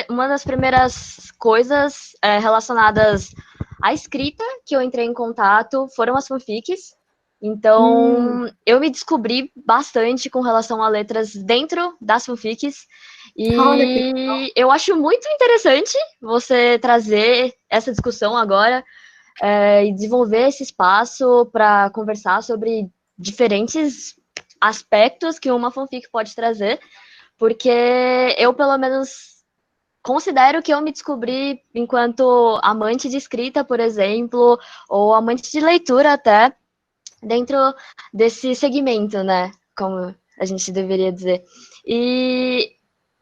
uma das primeiras coisas relacionadas à escrita que eu entrei em contato foram as fanfics. Então, eu me descobri bastante com relação a letras dentro das fanfics. E eu acho muito interessante você trazer essa discussão agora e desenvolver esse espaço para conversar sobre diferentes aspectos que uma fanfic pode trazer, porque eu, pelo menos, considero que eu me descobri enquanto amante de escrita, por exemplo, ou amante de leitura até, dentro desse segmento, né, como a gente deveria dizer. E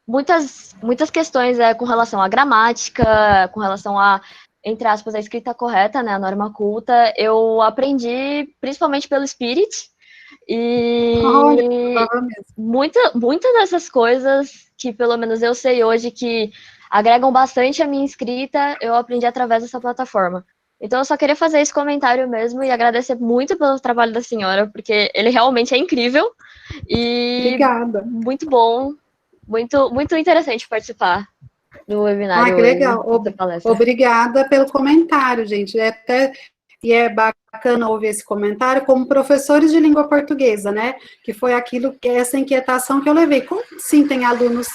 muitas questões com relação à gramática, com relação a, entre aspas, a escrita correta, né, a norma culta, eu aprendi principalmente pelo Spirit, e muitas dessas coisas que pelo menos eu sei hoje que agregam bastante a minha escrita, eu aprendi através dessa plataforma. Então eu só queria fazer esse comentário mesmo e agradecer muito pelo trabalho da senhora, porque ele realmente é incrível e obrigada. Muito bom, muito interessante participar do webinário. Que legal. Obrigada pelo comentário, gente. E é bacana ouvir esse comentário como professores de língua portuguesa, né? Que foi essa inquietação que eu levei. Como sim tem alunos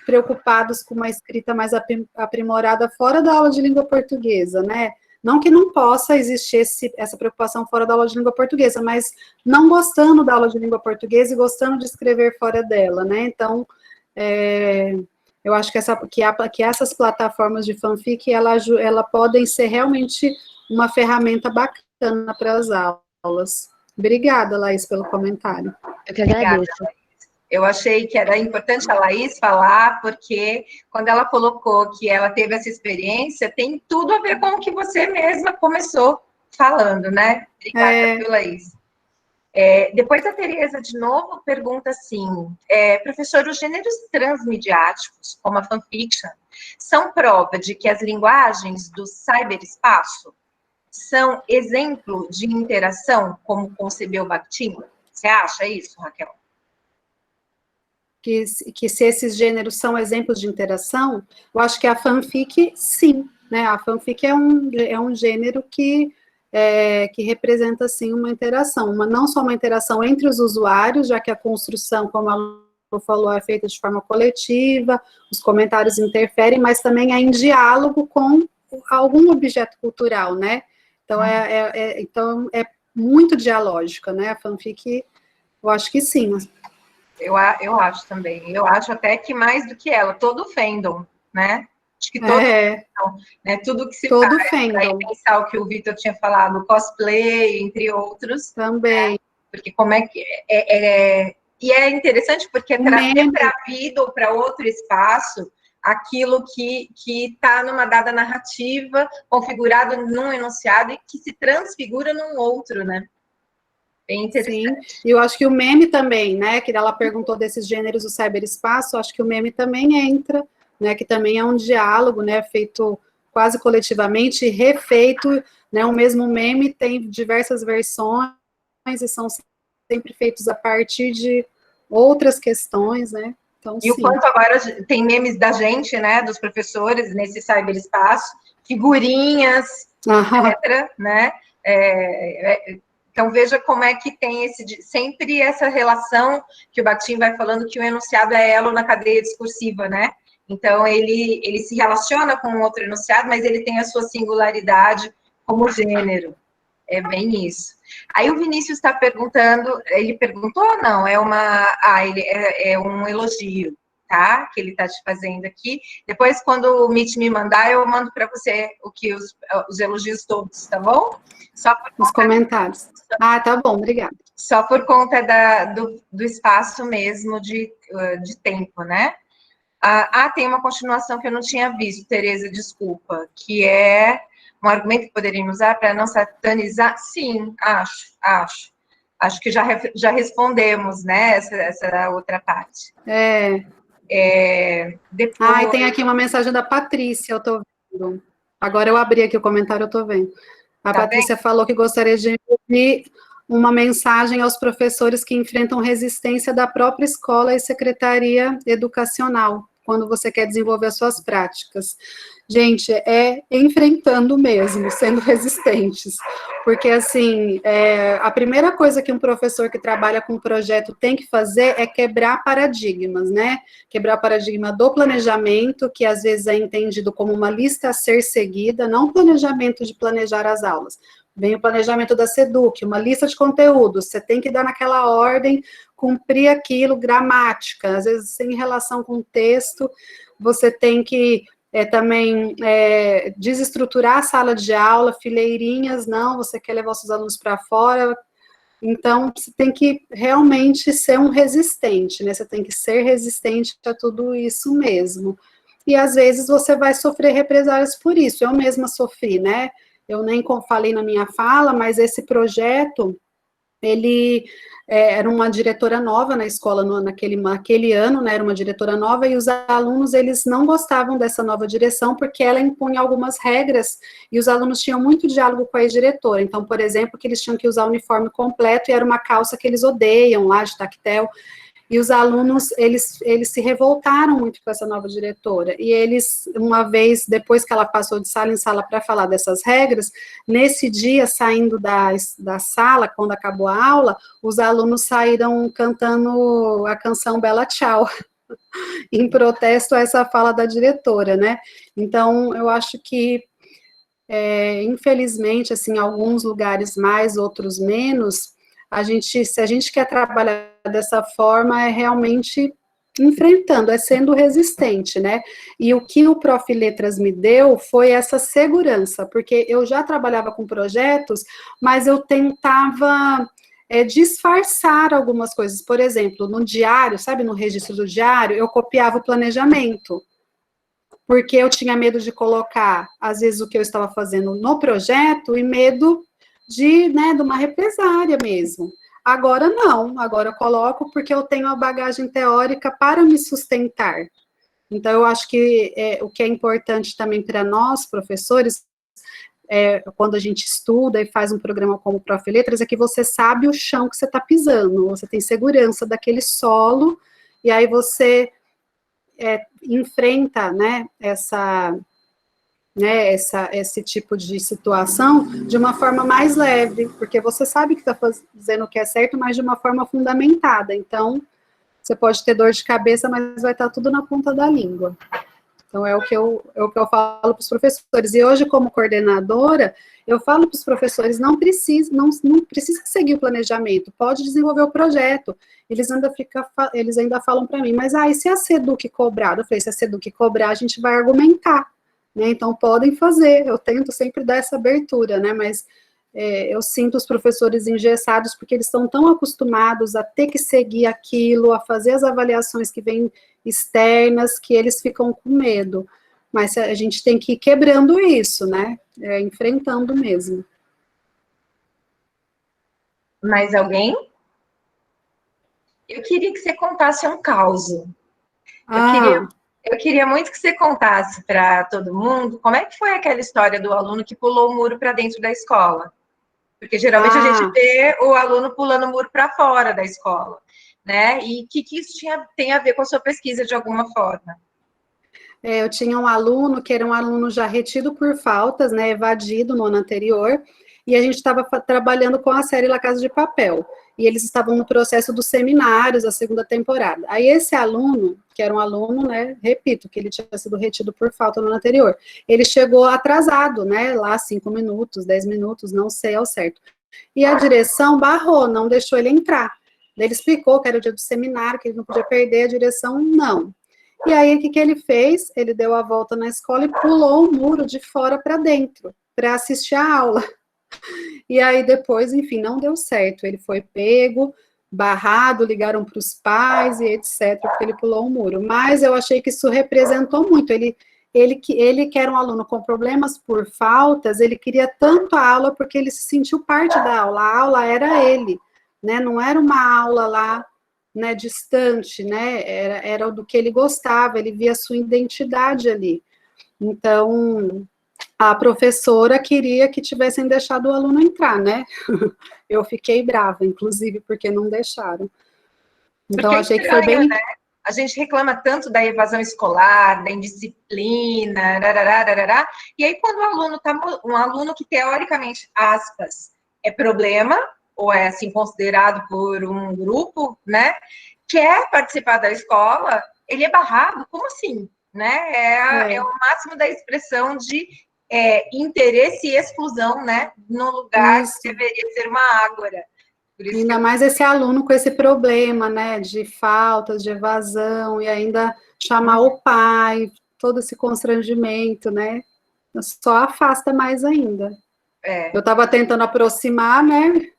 preocupados com uma escrita mais aprimorada fora da aula de língua portuguesa, né? Não que não possa existir essa preocupação fora da aula de língua portuguesa, mas não gostando da aula de língua portuguesa e gostando de escrever fora dela, né? Então, eu acho que essas plataformas de fanfic, ela podem ser realmente uma ferramenta bacana para as aulas. Obrigada, Laís, pelo comentário. Eu que agradeço. Obrigada. Eu achei que era importante a Laís falar, porque quando ela colocou que ela teve essa experiência, tem tudo a ver com o que você mesma começou falando, né? Obrigada, Laís. Depois a Tereza, de novo, pergunta assim, professor, os gêneros transmediáticos, como a fanfiction, são prova de que as linguagens do cyberespaço são exemplo de interação, como concebeu Bakhtin? Você acha isso, Raquel? Que se esses gêneros são exemplos de interação, eu acho que a fanfic, sim, né? A fanfic é um gênero que representa, sim, uma interação, não só uma interação entre os usuários, já que a construção, como a Lu falou, é feita de forma coletiva, os comentários interferem, mas também é em diálogo com algum objeto cultural, né? Então, então é muito dialógica, né? A fanfic, eu acho que sim. Eu acho também. Eu acho até que mais do que ela, todo o fandom, né? Acho que todo né? Tudo que se todo faz, fandom. Pensar o que o Vitor tinha falado, cosplay, entre outros. Também. Né? Porque como é que E é interessante porque trazer para a vida ou para outro espaço aquilo que está numa dada narrativa, configurado num enunciado e que se transfigura num outro, né? Bem interessante. Sim, e eu acho que o meme também, né, que ela perguntou desses gêneros do cyberespaço, acho que o meme também entra, né, que também é um diálogo, né, feito quase coletivamente, refeito, né, o mesmo meme tem diversas versões e são sempre feitos a partir de outras questões, né, então e sim. O quanto agora tem memes da gente, né, dos professores nesse cyberespaço, figurinhas, etc., né, então, veja como é que tem sempre essa relação que o Bakhtin vai falando que o enunciado é elo na cadeia discursiva, né? Então, ele se relaciona com outro enunciado, mas ele tem a sua singularidade como gênero. É bem isso. Aí o Vinícius está perguntando, ele perguntou ou não? É um elogio, tá? Que ele está te fazendo aqui. Depois, quando o Meet me mandar, eu mando para você os elogios todos, tá bom? Só nos comentários. Ah, tá bom, obrigada. Só por conta do espaço mesmo de tempo, né? Tem uma continuação que eu não tinha visto, Tereza, desculpa, que é um argumento que poderíamos usar para não satanizar. Sim, acho. Acho que já respondemos, né, essa outra parte. Depois... e tem aqui uma mensagem da Patrícia, eu tô vendo. Agora eu abri aqui o comentário, eu tô vendo. A Patrícia falou que gostaria de enviar uma mensagem aos professores que enfrentam resistência da própria escola e secretaria educacional, quando você quer desenvolver as suas práticas. Gente, é enfrentando mesmo, sendo resistentes. Porque, assim, a primeira coisa que um professor que trabalha com projeto tem que fazer é quebrar paradigmas, né? Quebrar o paradigma do planejamento, que às vezes é entendido como uma lista a ser seguida, não planejamento de planejar as aulas. Vem o planejamento da SEDUC, uma lista de conteúdos, você tem que dar naquela ordem, cumprir aquilo, gramática, às vezes sem relação com o texto, você tem que também desestruturar a sala de aula, fileirinhas, não, você quer levar os seus alunos para fora, então você tem que realmente ser um resistente, né, você tem que ser resistente a tudo isso mesmo, e às vezes você vai sofrer represálias por isso, eu mesma sofri, né, eu nem falei na minha fala, mas esse projeto, ele era uma diretora nova na escola naquele ano, né, era uma diretora nova, e os alunos, eles não gostavam dessa nova direção, porque ela impunha algumas regras, e os alunos tinham muito diálogo com a ex-diretora, então, por exemplo, que eles tinham que usar o uniforme completo, e era uma calça que eles odeiam, lá de tactel, e os alunos, eles se revoltaram muito com essa nova diretora, e eles, uma vez, depois que ela passou de sala em sala para falar dessas regras, nesse dia, saindo da sala, quando acabou a aula, os alunos saíram cantando a canção Bela Tchau, em protesto a essa fala da diretora, né? Então, eu acho que, infelizmente, assim, alguns lugares mais, outros menos, se a gente quer trabalhar dessa forma, é realmente enfrentando, é sendo resistente, né? E o que o Prof. Letras me deu foi essa segurança, porque eu já trabalhava com projetos, mas eu tentava disfarçar algumas coisas. Por exemplo, no diário, sabe, no registro do diário, eu copiava o planejamento, porque eu tinha medo de colocar, às vezes, o que eu estava fazendo no projeto, e medo de uma represária mesmo. Agora não, agora eu coloco porque eu tenho a bagagem teórica para me sustentar. Então, eu acho que o que é importante também para nós, professores, quando a gente estuda e faz um programa como Prof. Letras, é que você sabe o chão que você está pisando, você tem segurança daquele solo, e aí você enfrenta, né, esse tipo de situação de uma forma mais leve, porque você sabe que está fazendo o que é certo, mas de uma forma fundamentada. Então, você pode ter dor de cabeça, mas vai estar tudo na ponta da língua. Então, é o que eu falo para os professores. E hoje, como coordenadora, eu falo para os professores, não precisa seguir o planejamento, pode desenvolver o projeto. Eles ainda falam para mim, mas e se a SEDUC cobrar? Eu falei, se a SEDUC cobrar, a gente vai argumentar. Né, então podem fazer, eu tento sempre dar essa abertura, né, mas eu sinto os professores engessados, porque eles estão tão acostumados a ter que seguir aquilo, a fazer as avaliações que vêm externas, que eles ficam com medo. Mas a gente tem que ir quebrando isso, né? Enfrentando mesmo. Mais alguém? Eu queria que você contasse um caos. Eu queria muito que você contasse para todo mundo como é que foi aquela história do aluno que pulou o muro para dentro da escola. Porque geralmente a gente vê o aluno pulando o muro para fora da escola, né? E o que isso tem a ver com a sua pesquisa de alguma forma? Eu tinha um aluno que era um aluno já retido por faltas, né, evadido no ano anterior, e a gente estava trabalhando com a série La Casa de Papel, e eles estavam no processo dos seminários, a segunda temporada. Aí esse aluno, que era um aluno, né, repito, que ele tinha sido retido por falta no ano anterior, ele chegou atrasado, né, lá 5 minutos, 10 minutos, não sei ao certo. E a direção barrou, não deixou ele entrar. Ele explicou que era o dia do seminário, que ele não podia perder, a direção não. E aí, o que ele fez? Ele deu a volta na escola e pulou o muro de fora para dentro, para assistir a aula. E aí, depois, enfim, não deu certo. Ele foi pego, barrado, ligaram para os pais e etc., porque ele pulou o muro. Mas eu achei que isso representou muito. Ele que era um aluno com problemas por faltas, ele queria tanto a aula porque ele se sentiu parte da aula. A aula era ele, né? Não era uma aula lá, né, distante, né, era do que ele gostava, ele via a sua identidade ali. Então, a professora queria que tivessem deixado o aluno entrar, né? Eu fiquei brava, inclusive, porque não deixaram. Então, achei que foi bem... Né? A gente reclama tanto da evasão escolar, da indisciplina, rarará, e aí quando um aluno que teoricamente, aspas, é problema, ou é assim considerado por um grupo, né, quer participar da escola, ele é barrado, como assim? Né? É o máximo da expressão de interesse e exclusão, né, no lugar que deveria ser uma ágora. Ainda mais esse aluno com esse problema, né, de faltas, de evasão, e ainda chamar o pai, todo esse constrangimento, né, só afasta mais ainda. Eu estava tentando aproximar, né,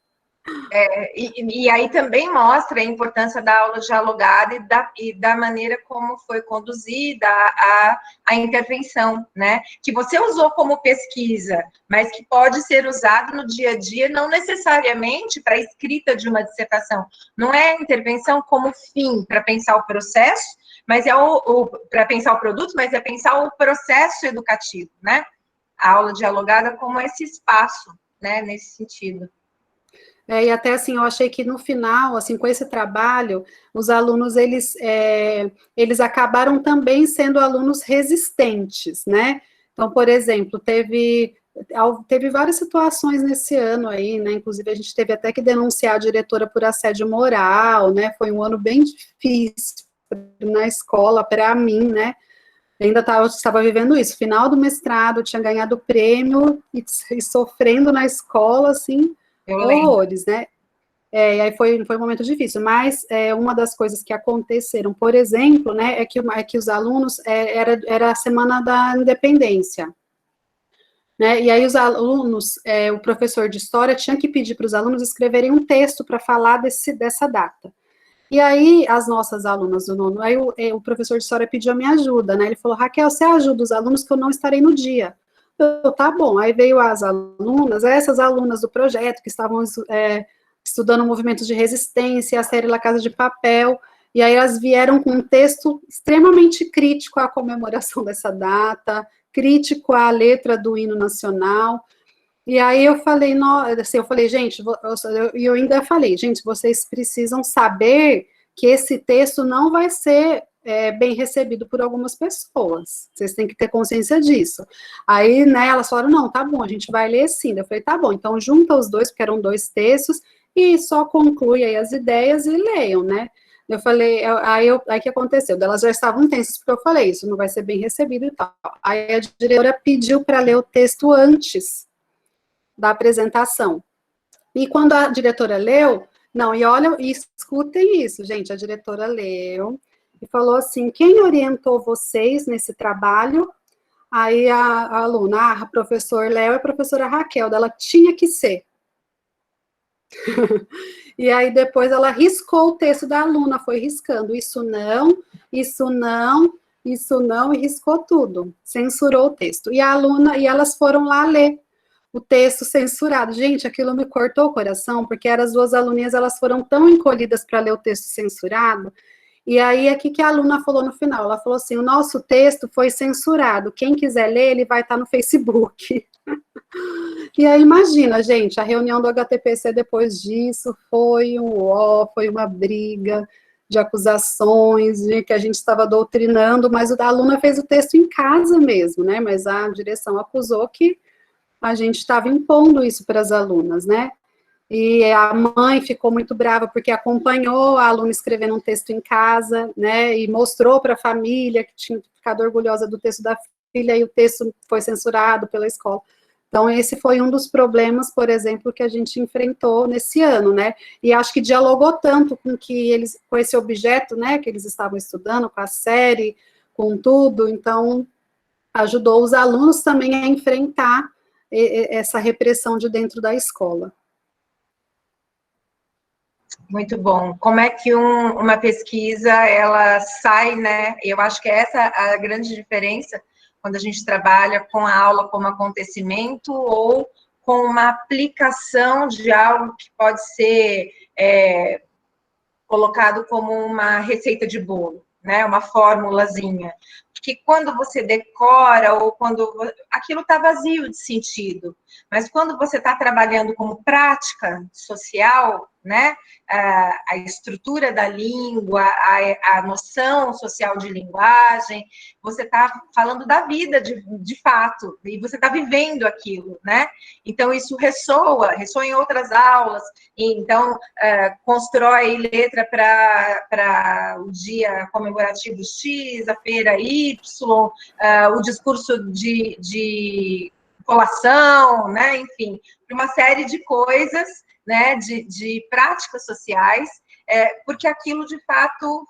e aí também mostra a importância da aula dialogada e da maneira como foi conduzida a intervenção, né? Que você usou como pesquisa, mas que pode ser usado no dia a dia, não necessariamente para a escrita de uma dissertação. Não é a intervenção como fim para pensar o processo, mas para pensar o produto, mas é pensar o processo educativo, né? A aula dialogada como esse espaço, né? Nesse sentido. E até assim, eu achei que no final, assim, com esse trabalho, os alunos, eles acabaram também sendo alunos resistentes, né? Então, por exemplo, teve várias situações nesse ano aí, né? Inclusive, a gente teve até que denunciar a diretora por assédio moral, né? Foi um ano bem difícil na escola, para mim, né? Eu estava vivendo isso. Final do mestrado, tinha ganhado prêmio e sofrendo na escola, assim, horrores, né? E aí foi um momento difícil, mas uma das coisas que aconteceram, por exemplo, né, é que os alunos, era a semana da independência, né, e aí os alunos, o professor de história tinha que pedir para os alunos escreverem um texto para falar dessa data. E aí, as nossas alunas do nono, aí o professor de história pediu a minha ajuda, né, ele falou, Raquel, você ajuda os alunos que eu não estarei no dia. Tá bom, aí veio as alunas, essas alunas do projeto que estavam estudando movimentos de resistência, a série La Casa de Papel, e aí elas vieram com um texto extremamente crítico à comemoração dessa data, crítico à letra do hino nacional, e aí eu falei, gente, eu ainda falei, gente, vocês precisam saber que esse texto não vai ser bem recebido por algumas pessoas, vocês têm que ter consciência disso. Aí, né, elas falaram, não, tá bom, a gente vai ler sim. Eu falei, tá bom, então junta os dois, porque eram 2 textos, e só conclui aí as ideias e leiam, né. Eu falei, aí que aconteceu? Elas já estavam tensas, porque eu falei, isso não vai ser bem recebido e tal. Aí a diretora pediu para ler o texto antes da apresentação. E quando a diretora leu, não, e olha, escutem isso, gente, a diretora leu, e falou assim, quem orientou vocês nesse trabalho? Aí a aluna, a professor Léo e a professora Raquel, dela tinha que ser. E aí depois ela riscou o texto da aluna, foi riscando, isso não, isso não, isso não, e riscou tudo, censurou o texto. E a aluna, e elas foram lá ler o texto censurado. Gente, aquilo me cortou o coração, porque eram as duas aluninhas, elas foram tão encolhidas para ler o texto censurado. E aí, aqui que a aluna falou no final, ela falou assim, o nosso texto foi censurado, quem quiser ler, ele vai estar no Facebook. E aí, imagina, gente, a reunião do HTPC depois disso foi foi uma briga de acusações, de que a gente estava doutrinando, mas a aluna fez o texto em casa mesmo, né, mas a direção acusou que a gente estava impondo isso para as alunas, né, e a mãe ficou muito brava porque acompanhou a aluna escrevendo um texto em casa, né, e mostrou para a família que tinha ficado orgulhosa do texto da filha e o texto foi censurado pela escola. Então, esse foi um dos problemas, por exemplo, que a gente enfrentou nesse ano, né, e acho que dialogou tanto com esse objeto, né, que eles estavam estudando, com a série, com tudo, então, ajudou os alunos também a enfrentar essa repressão de dentro da escola. Muito bom. Como é que uma pesquisa, ela sai, né? Eu acho que essa é a grande diferença quando a gente trabalha com a aula como acontecimento ou com uma aplicação de algo que pode ser colocado como uma receita de bolo, né? Uma formulazinha. Porque quando você decora ou quando aquilo está vazio de sentido, mas quando você está trabalhando como prática social, né, a estrutura da língua, a noção social de linguagem, você está falando da vida de fato, e você está vivendo aquilo, né? Então, isso ressoa em outras aulas, então, constrói letra para o dia comemorativo X, a feira Y, o discurso de colação, né? Enfim, uma série de coisas, né? De práticas sociais, porque aquilo de fato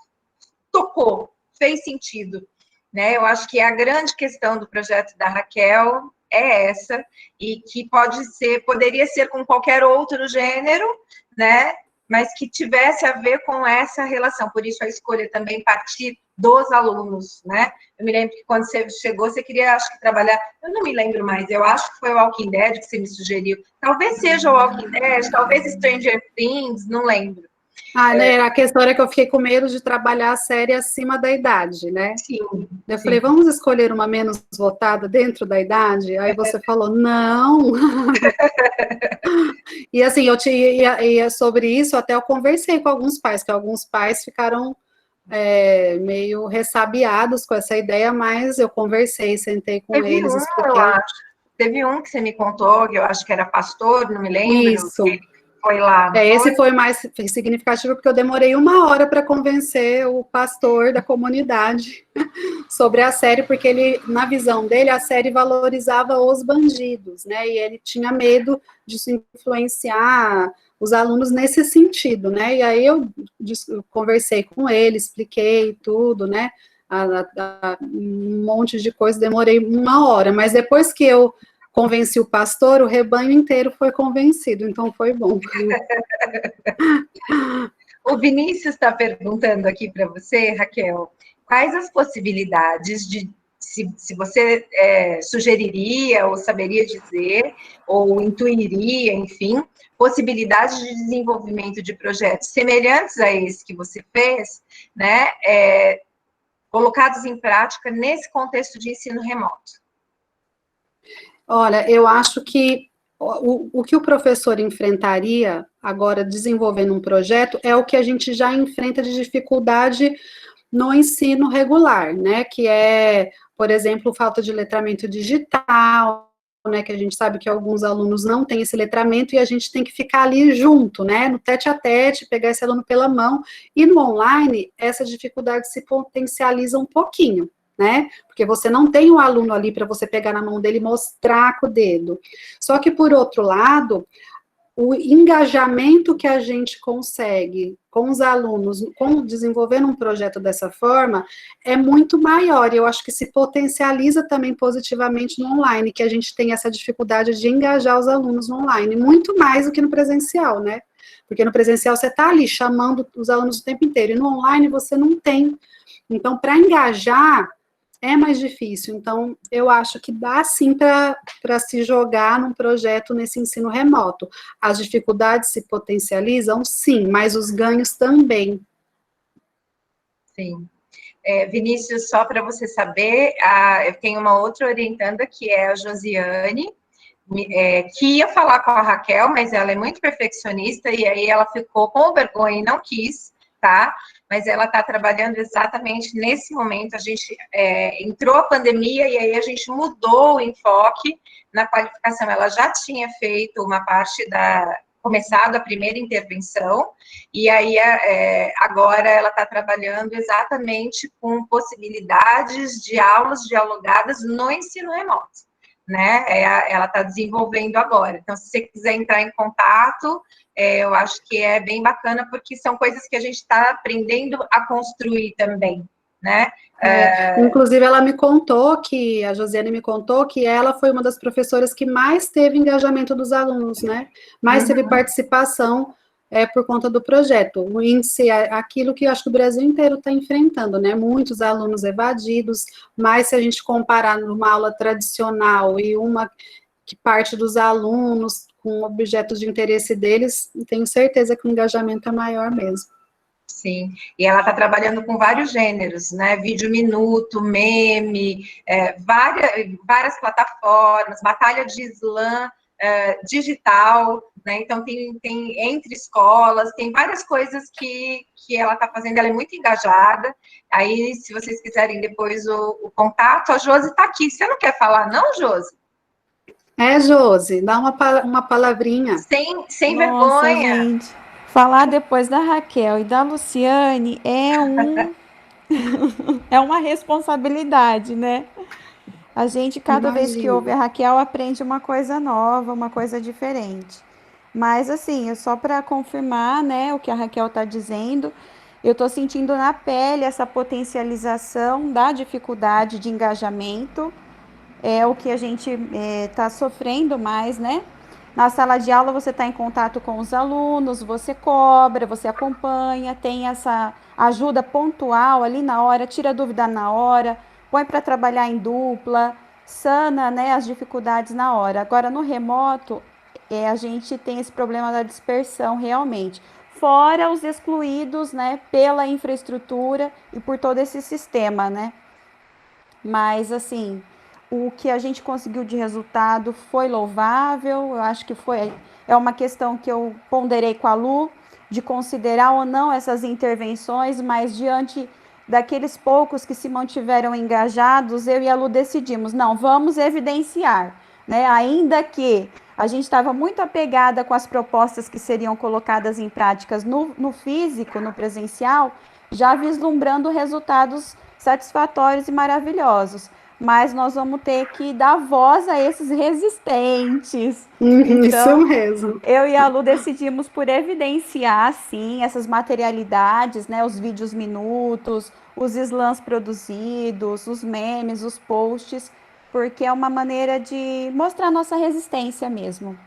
tocou, fez sentido, né? Eu acho que a grande questão do projeto da Raquel é essa, e que poderia ser com qualquer outro gênero, né? Mas que tivesse a ver com essa relação. Por isso a escolha também partir dos alunos, né? Eu me lembro que quando você chegou, você queria, acho que, trabalhar, eu não me lembro mais, eu acho que foi o Walking Dead que você me sugeriu. Talvez seja o Walking Dead, talvez Stranger Things, não lembro. Né, a questão era que eu fiquei com medo de trabalhar a série acima da idade, né? Sim. Eu falei, vamos escolher uma menos votada dentro da idade? Aí você falou, não. E assim, sobre isso, até eu conversei com alguns pais, que alguns pais ficaram meio ressabiados com essa ideia, mas eu conversei, sentei com eles, expliquei. Eu acho. Teve um que você me contou, que eu acho que era pastor, não me lembro. Isso. Foi lá. Esse foi mais significativo, porque eu demorei 1 hora para convencer o pastor da comunidade sobre a série, porque ele, na visão dele, a série valorizava os bandidos, né, e ele tinha medo de se influenciar os alunos nesse sentido, né, e aí eu conversei com ele, expliquei tudo, né, um monte de coisa, demorei 1 hora, mas depois que eu convenci o pastor, o rebanho inteiro foi convencido, então foi bom. O Vinícius está perguntando aqui para você, Raquel, quais as possibilidades se você sugeriria, ou saberia dizer, ou intuiria, enfim, possibilidades de desenvolvimento de projetos semelhantes a esse que você fez, né, colocados em prática nesse contexto de ensino remoto? Olha, eu acho que o que o professor enfrentaria agora desenvolvendo um projeto é o que a gente já enfrenta de dificuldade no ensino regular, né, que é, por exemplo, falta de letramento digital, né, que a gente sabe que alguns alunos não têm esse letramento e a gente tem que ficar ali junto, né, no tete-a-tete, pegar esse aluno pela mão, e no online, essa dificuldade se potencializa um pouquinho, né, porque você não tem o aluno ali para você pegar na mão dele e mostrar com o dedo. Só que, por outro lado, o engajamento que a gente consegue com os alunos, desenvolvendo um projeto dessa forma, é muito maior. E eu acho que se potencializa também positivamente no online, que a gente tem essa dificuldade de engajar os alunos no online, muito mais do que no presencial, né? Porque no presencial você está ali chamando os alunos o tempo inteiro, e no online você não tem. Então, para engajar, é mais difícil. Então, eu acho que dá sim para se jogar num projeto nesse ensino remoto. As dificuldades se potencializam, sim, mas os ganhos também. Sim. Vinícius, só para você saber, eu tenho uma outra orientanda, que é a Josiane, que ia falar com a Raquel, mas ela é muito perfeccionista, e aí ela ficou com vergonha e não quis, tá? Mas ela está trabalhando exatamente nesse momento. A gente entrou a pandemia e aí a gente mudou o enfoque na qualificação. Ela já tinha feito uma parte começado a primeira intervenção, e aí agora ela está trabalhando exatamente com possibilidades de aulas dialogadas no ensino remoto, né? Ela está desenvolvendo agora. Então, se você quiser entrar em contato, eu acho que é bem bacana, porque são coisas que a gente está aprendendo a construir também, né? Inclusive, a Josiane me contou que ela foi uma das professoras que mais teve engajamento dos alunos, né? Mais teve participação por conta do projeto. O índice é aquilo que eu acho que o Brasil inteiro está enfrentando, né? Muitos alunos evadidos, mas se a gente comparar numa aula tradicional e uma que parte dos alunos com objetos de interesse deles, tenho certeza que o engajamento é maior mesmo. Sim, e ela está trabalhando com vários gêneros, né? Vídeo minuto, meme, várias plataformas, batalha de slam digital, né? Então tem entre escolas, tem várias coisas que ela está fazendo, ela é muito engajada. Aí, se vocês quiserem depois o contato, a Josi está aqui. Você não quer falar, não, Josi? Josi, dá uma palavrinha. Sem Nossa, vergonha. gente, falar depois da Raquel e da Luciane é uma responsabilidade, né? A gente, cada vez que ouve a Raquel, aprende uma coisa nova, uma coisa diferente. Mas, assim, só para confirmar, né, o que a Raquel está dizendo, eu estou sentindo na pele essa potencialização da dificuldade de engajamento, é o que a gente está sofrendo mais, né? Na sala de aula você está em contato com os alunos, você cobra, você acompanha, tem essa ajuda pontual ali na hora, tira dúvida na hora, põe para trabalhar em dupla, sana, né, as dificuldades na hora. Agora, no remoto, a gente tem esse problema da dispersão realmente. Fora os excluídos, né, pela infraestrutura e por todo esse sistema, né? Mas, assim, o que a gente conseguiu de resultado foi louvável. Eu acho que é uma questão que eu ponderei com a Lu, de considerar ou não essas intervenções, mas diante daqueles poucos que se mantiveram engajados, eu e a Lu decidimos, não, vamos evidenciar, né? Ainda que a gente estava muito apegada com as propostas que seriam colocadas em práticas no físico, no presencial, já vislumbrando resultados satisfatórios e maravilhosos. Mas nós vamos ter que dar voz a esses resistentes. Então, isso mesmo. Eu e a Lu decidimos por evidenciar, sim, essas materialidades, né, os vídeos minutos, os slams produzidos, os memes, os posts, porque é uma maneira de mostrar nossa resistência mesmo,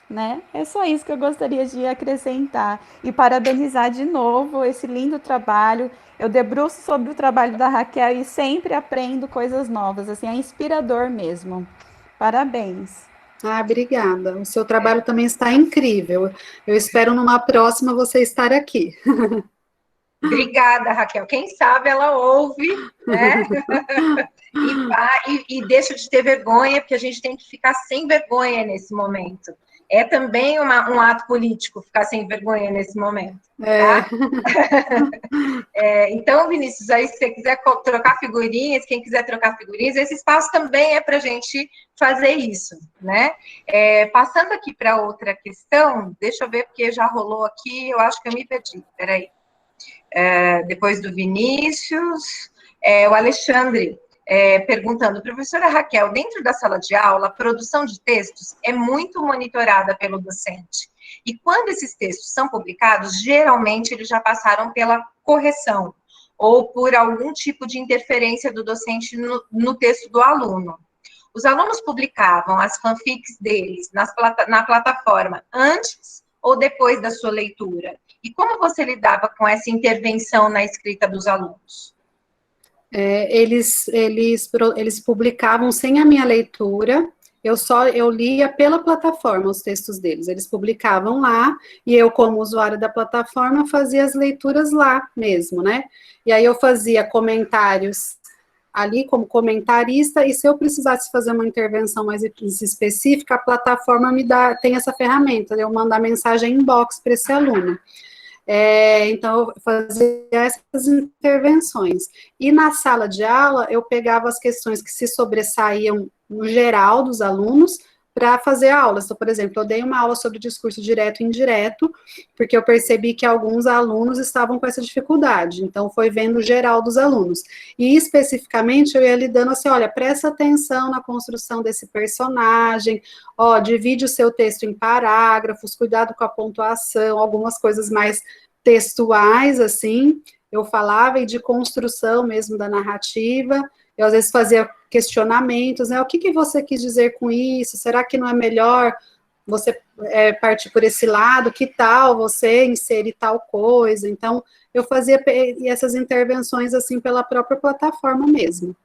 né? É só isso que eu gostaria de acrescentar. E parabenizar de novo esse lindo trabalho. Eu debruço sobre o trabalho da Raquel e sempre aprendo coisas novas, assim, é inspirador mesmo. Parabéns. Obrigada. O seu trabalho também está incrível. Eu espero numa próxima você estar aqui. Obrigada, Raquel. Quem sabe ela ouve, né? e deixa de ter vergonha, porque a gente tem que ficar sem vergonha nesse momento. É também um ato político ficar sem vergonha nesse momento. Tá? Então, Vinícius, aí se você quiser trocar figurinhas, quem quiser trocar figurinhas, esse espaço também é para a gente fazer isso, né? Passando aqui para outra questão, deixa eu ver, porque já rolou aqui, eu acho que eu me perdi, peraí. Depois do Vinícius, o Alexandre perguntando, professora Raquel, dentro da sala de aula, a produção de textos é muito monitorada pelo docente. E quando esses textos são publicados, geralmente eles já passaram pela correção, ou por algum tipo de interferência do docente no texto do aluno. Os alunos publicavam as fanfics deles na plataforma antes ou depois da sua leitura? E como você lidava com essa intervenção na escrita dos alunos? Eles publicavam sem a minha leitura, eu lia pela plataforma os textos deles, eles publicavam lá, e eu, como usuário da plataforma, fazia as leituras lá mesmo, né? E aí eu fazia comentários ali como comentarista, e se eu precisasse fazer uma intervenção mais específica, a plataforma tem essa ferramenta, eu mando a mensagem inbox para esse aluno. Então, eu fazia essas intervenções. E na sala de aula, eu pegava as questões que se sobressaíam no geral dos alunos para fazer aulas. Então, por exemplo, eu dei uma aula sobre discurso direto e indireto, porque eu percebi que alguns alunos estavam com essa dificuldade. Então, foi vendo o geral dos alunos. E, especificamente, eu ia lhe dando assim, olha, presta atenção na construção desse personagem, divide o seu texto em parágrafos, cuidado com a pontuação, algumas coisas mais textuais, assim, eu falava, e de construção mesmo da narrativa. Eu, às vezes, fazia questionamentos, né? O que você quis dizer com isso? Será que não é melhor você partir por esse lado? Que tal você inserir tal coisa? Então, eu fazia essas intervenções, assim, pela própria plataforma mesmo.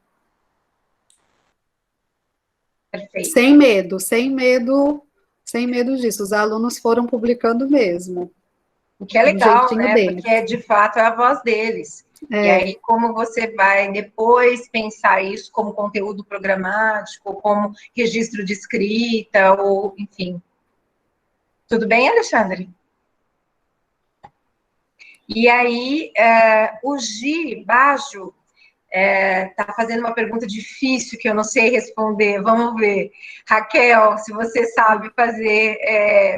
Perfeito. Sem medo disso. Os alunos foram publicando mesmo. O que é legal, né? Porque, de fato, é a voz deles. E aí, como você vai depois pensar isso como conteúdo programático, como registro de escrita, ou enfim. Tudo bem, Alexandre? E aí, o Gi Bajo está fazendo uma pergunta difícil que eu não sei responder. Vamos ver. Raquel, se você sabe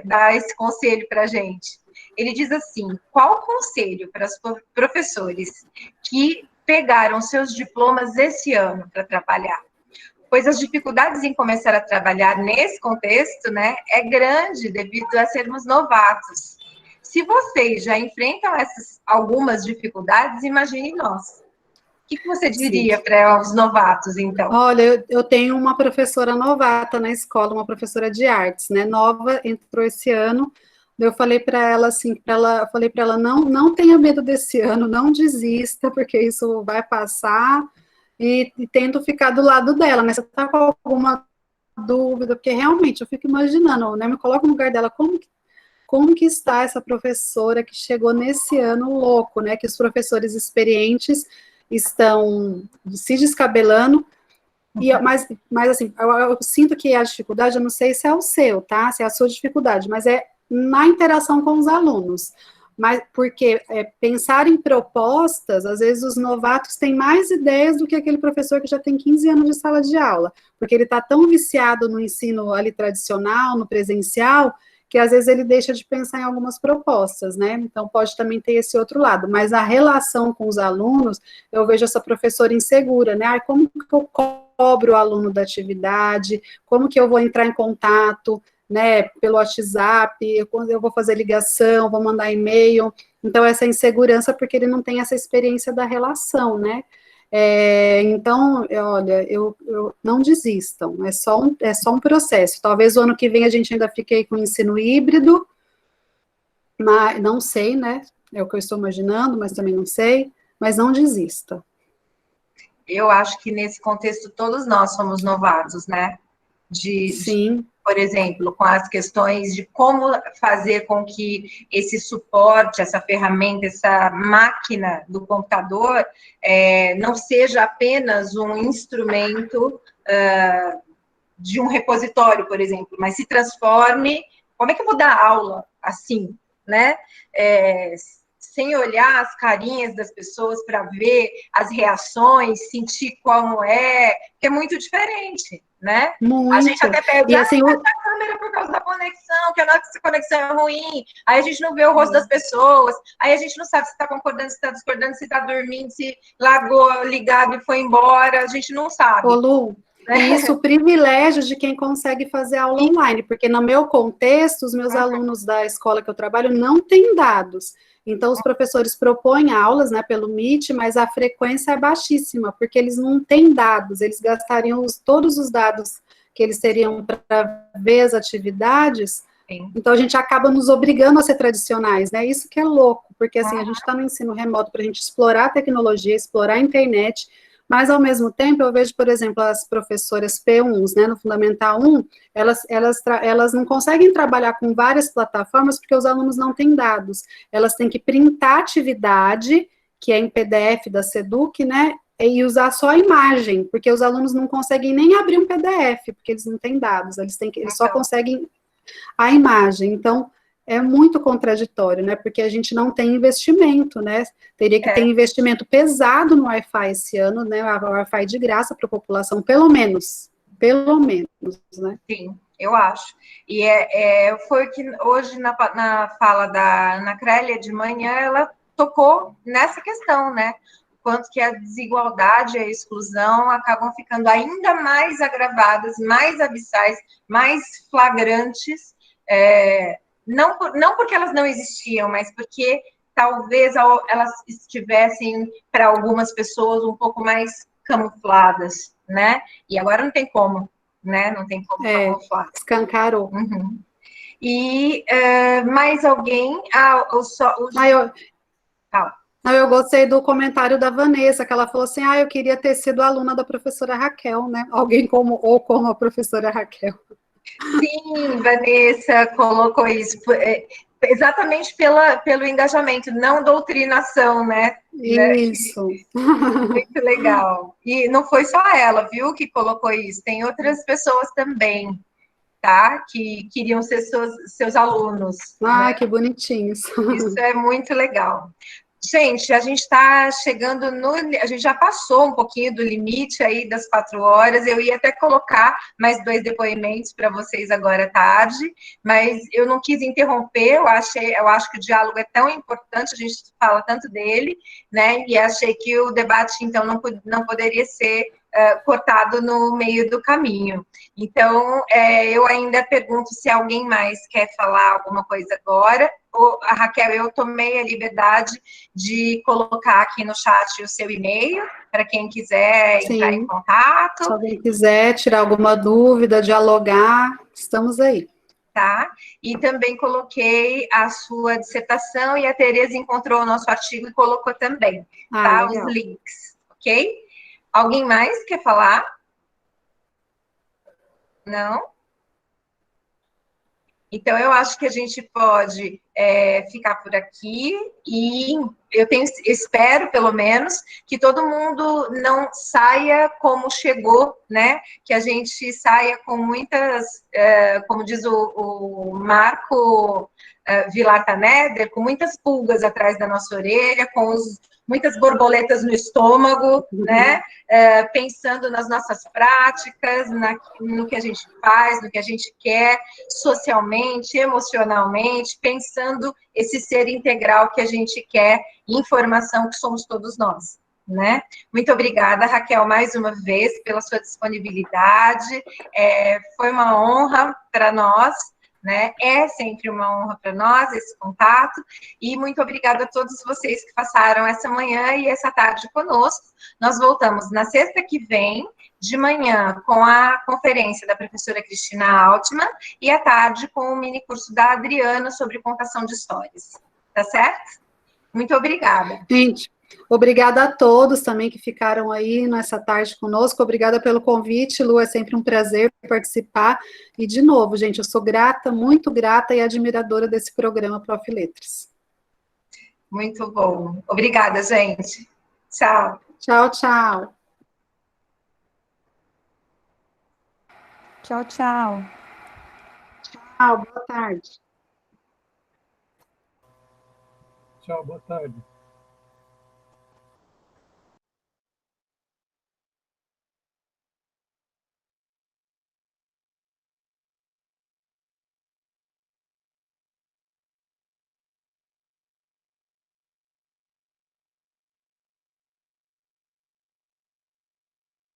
dar esse conselho para a gente. Ele diz assim, qual o conselho para os professores que pegaram seus diplomas esse ano para trabalhar? Pois as dificuldades em começar a trabalhar nesse contexto, né, é grande devido a sermos novatos. Se vocês já enfrentam algumas dificuldades, imagine nós. O que você diria para os novatos, então? Olha, eu tenho uma professora novata na escola, uma professora de artes, né, nova, entrou esse ano. Eu falei para ela assim, não tenha medo desse ano, não desista, porque isso vai passar, e tento ficar do lado dela, né? Você está com alguma dúvida, porque realmente eu fico imaginando, né? Me coloco no lugar dela, como que está essa professora que chegou nesse ano louco, né? Que os professores experientes estão se descabelando. Mas assim, eu sinto que a dificuldade, eu não sei se é o seu, tá? Se é a sua dificuldade, mas é na interação com os alunos, mas porque pensar em propostas, às vezes os novatos têm mais ideias do que aquele professor que já tem 15 anos de sala de aula, porque ele está tão viciado no ensino ali tradicional, no presencial, que às vezes ele deixa de pensar em algumas propostas, né? Então pode também ter esse outro lado, mas a relação com os alunos, eu vejo essa professora insegura, né? Como que eu cobro o aluno da atividade, como que eu vou entrar em contato, né, pelo WhatsApp, quando eu vou fazer ligação, vou mandar e-mail, então essa insegurança porque ele não tem essa experiência da relação, né, então, olha, eu não desistam, é só um processo, talvez o ano que vem a gente ainda fique aí com ensino híbrido, mas não sei, né, é o que eu estou imaginando, mas também não sei, mas não desista. Eu acho que nesse contexto todos nós somos novatos, né, Sim. Por exemplo, com as questões de como fazer com que esse suporte, essa ferramenta, essa máquina do computador não seja apenas um instrumento de um repositório, por exemplo, mas se transforme. Como é que eu vou dar aula assim, né? Sem olhar as carinhas das pessoas para ver as reações, sentir como que é muito diferente, né? Muito. A gente até pede assim, a câmera por causa da conexão, que a nossa conexão é ruim, aí a gente não vê o rosto das pessoas, aí a gente não sabe se está concordando, se está discordando, se está dormindo, se largou ligado e foi embora, a gente não sabe. Ô, Lu, E isso, o privilégio de quem consegue fazer aula online, porque no meu contexto, os meus alunos da escola que eu trabalho não têm dados. Então, os professores propõem aulas, né, pelo Meet, mas a frequência é baixíssima, porque eles não têm dados, eles gastariam todos os dados que eles teriam para ver as atividades. Sim. Então, a gente acaba nos obrigando a ser tradicionais, né? Isso que é louco, porque, assim, a gente está no ensino remoto para a gente explorar a tecnologia, explorar a internet, mas, ao mesmo tempo, eu vejo, por exemplo, as professoras P1s, né, no Fundamental 1, elas não conseguem trabalhar com várias plataformas porque os alunos não têm dados. Elas têm que printar a atividade, que é em PDF da Seduc, né, e usar só a imagem, porque os alunos não conseguem nem abrir um PDF, porque eles não têm dados, eles só conseguem a imagem. Então, é muito contraditório, né? Porque a gente não tem investimento, né? Teria que ter investimento pesado no Wi-Fi esse ano, né? O Wi-Fi de graça para a população, pelo menos, né? Sim, eu acho. E foi que hoje, na fala da Ana Crélia de manhã, ela tocou nessa questão, né? Quanto que a desigualdade e a exclusão acabam ficando ainda mais agravadas, mais abissais, mais flagrantes, não porque elas não existiam, mas porque talvez elas estivessem, para algumas pessoas, um pouco mais camufladas, né? E agora não tem como, né? Não tem como camuflar. Escancarou. Uhum. E mais alguém? Eu gostei do comentário da Vanessa, que ela falou assim, eu queria ter sido aluna da professora Raquel, né? Alguém como a professora Raquel. Sim, Vanessa colocou isso, exatamente pelo engajamento, não doutrinação, né? Isso. Muito legal. E não foi só ela, viu, que colocou isso, tem outras pessoas também, tá? Que queriam ser seus alunos. Né? Que bonitinhos. Isso é muito legal. Gente, a gente está chegando a gente já passou um pouquinho do limite aí das 4 horas, eu ia até colocar mais 2 depoimentos para vocês agora à tarde, mas eu não quis interromper, eu acho que o diálogo é tão importante, a gente fala tanto dele, né, e achei que o debate, então, não poderia ser cortado no meio do caminho. Então, eu ainda pergunto se alguém mais quer falar alguma coisa agora. A Raquel, eu tomei a liberdade de colocar aqui no chat o seu e-mail, para quem quiser entrar em contato. Se alguém quiser tirar alguma dúvida, dialogar, estamos aí. Tá? E também coloquei a sua dissertação e a Tereza encontrou o nosso artigo e colocou também, tá? Legal. Os links, ok? Alguém mais quer falar? Não? Então, eu acho que a gente pode ficar por aqui e espero, pelo menos, que todo mundo não saia como chegou, né? Que a gente saia com muitas, como diz o Marco Vilar Taneder, com muitas pulgas atrás da nossa orelha, com muitas borboletas no estômago, né? Pensando nas nossas práticas, no que a gente faz, no que a gente quer, socialmente, emocionalmente, pensando esse ser integral que a gente quer, informação que somos todos nós, né? Muito obrigada, Raquel, mais uma vez, pela sua disponibilidade, foi uma honra para nós, né? É sempre uma honra para nós esse contato, e muito obrigada a todos vocês que passaram essa manhã e essa tarde conosco. Nós voltamos na sexta que vem, de manhã, com a conferência da professora Cristina Altman, e à tarde com o mini curso da Adriana sobre contação de histórias. Tá certo? Muito obrigada. Gente, obrigada a todos também que ficaram aí nessa tarde conosco. Obrigada pelo convite, Lu, é sempre um prazer participar. E, de novo, gente, eu sou grata, muito grata e admiradora desse programa Prof. Letras. Muito bom. Obrigada, gente. Tchau. Tchau, tchau. Tchau, tchau. Tchau, boa tarde. Tchau, boa tarde.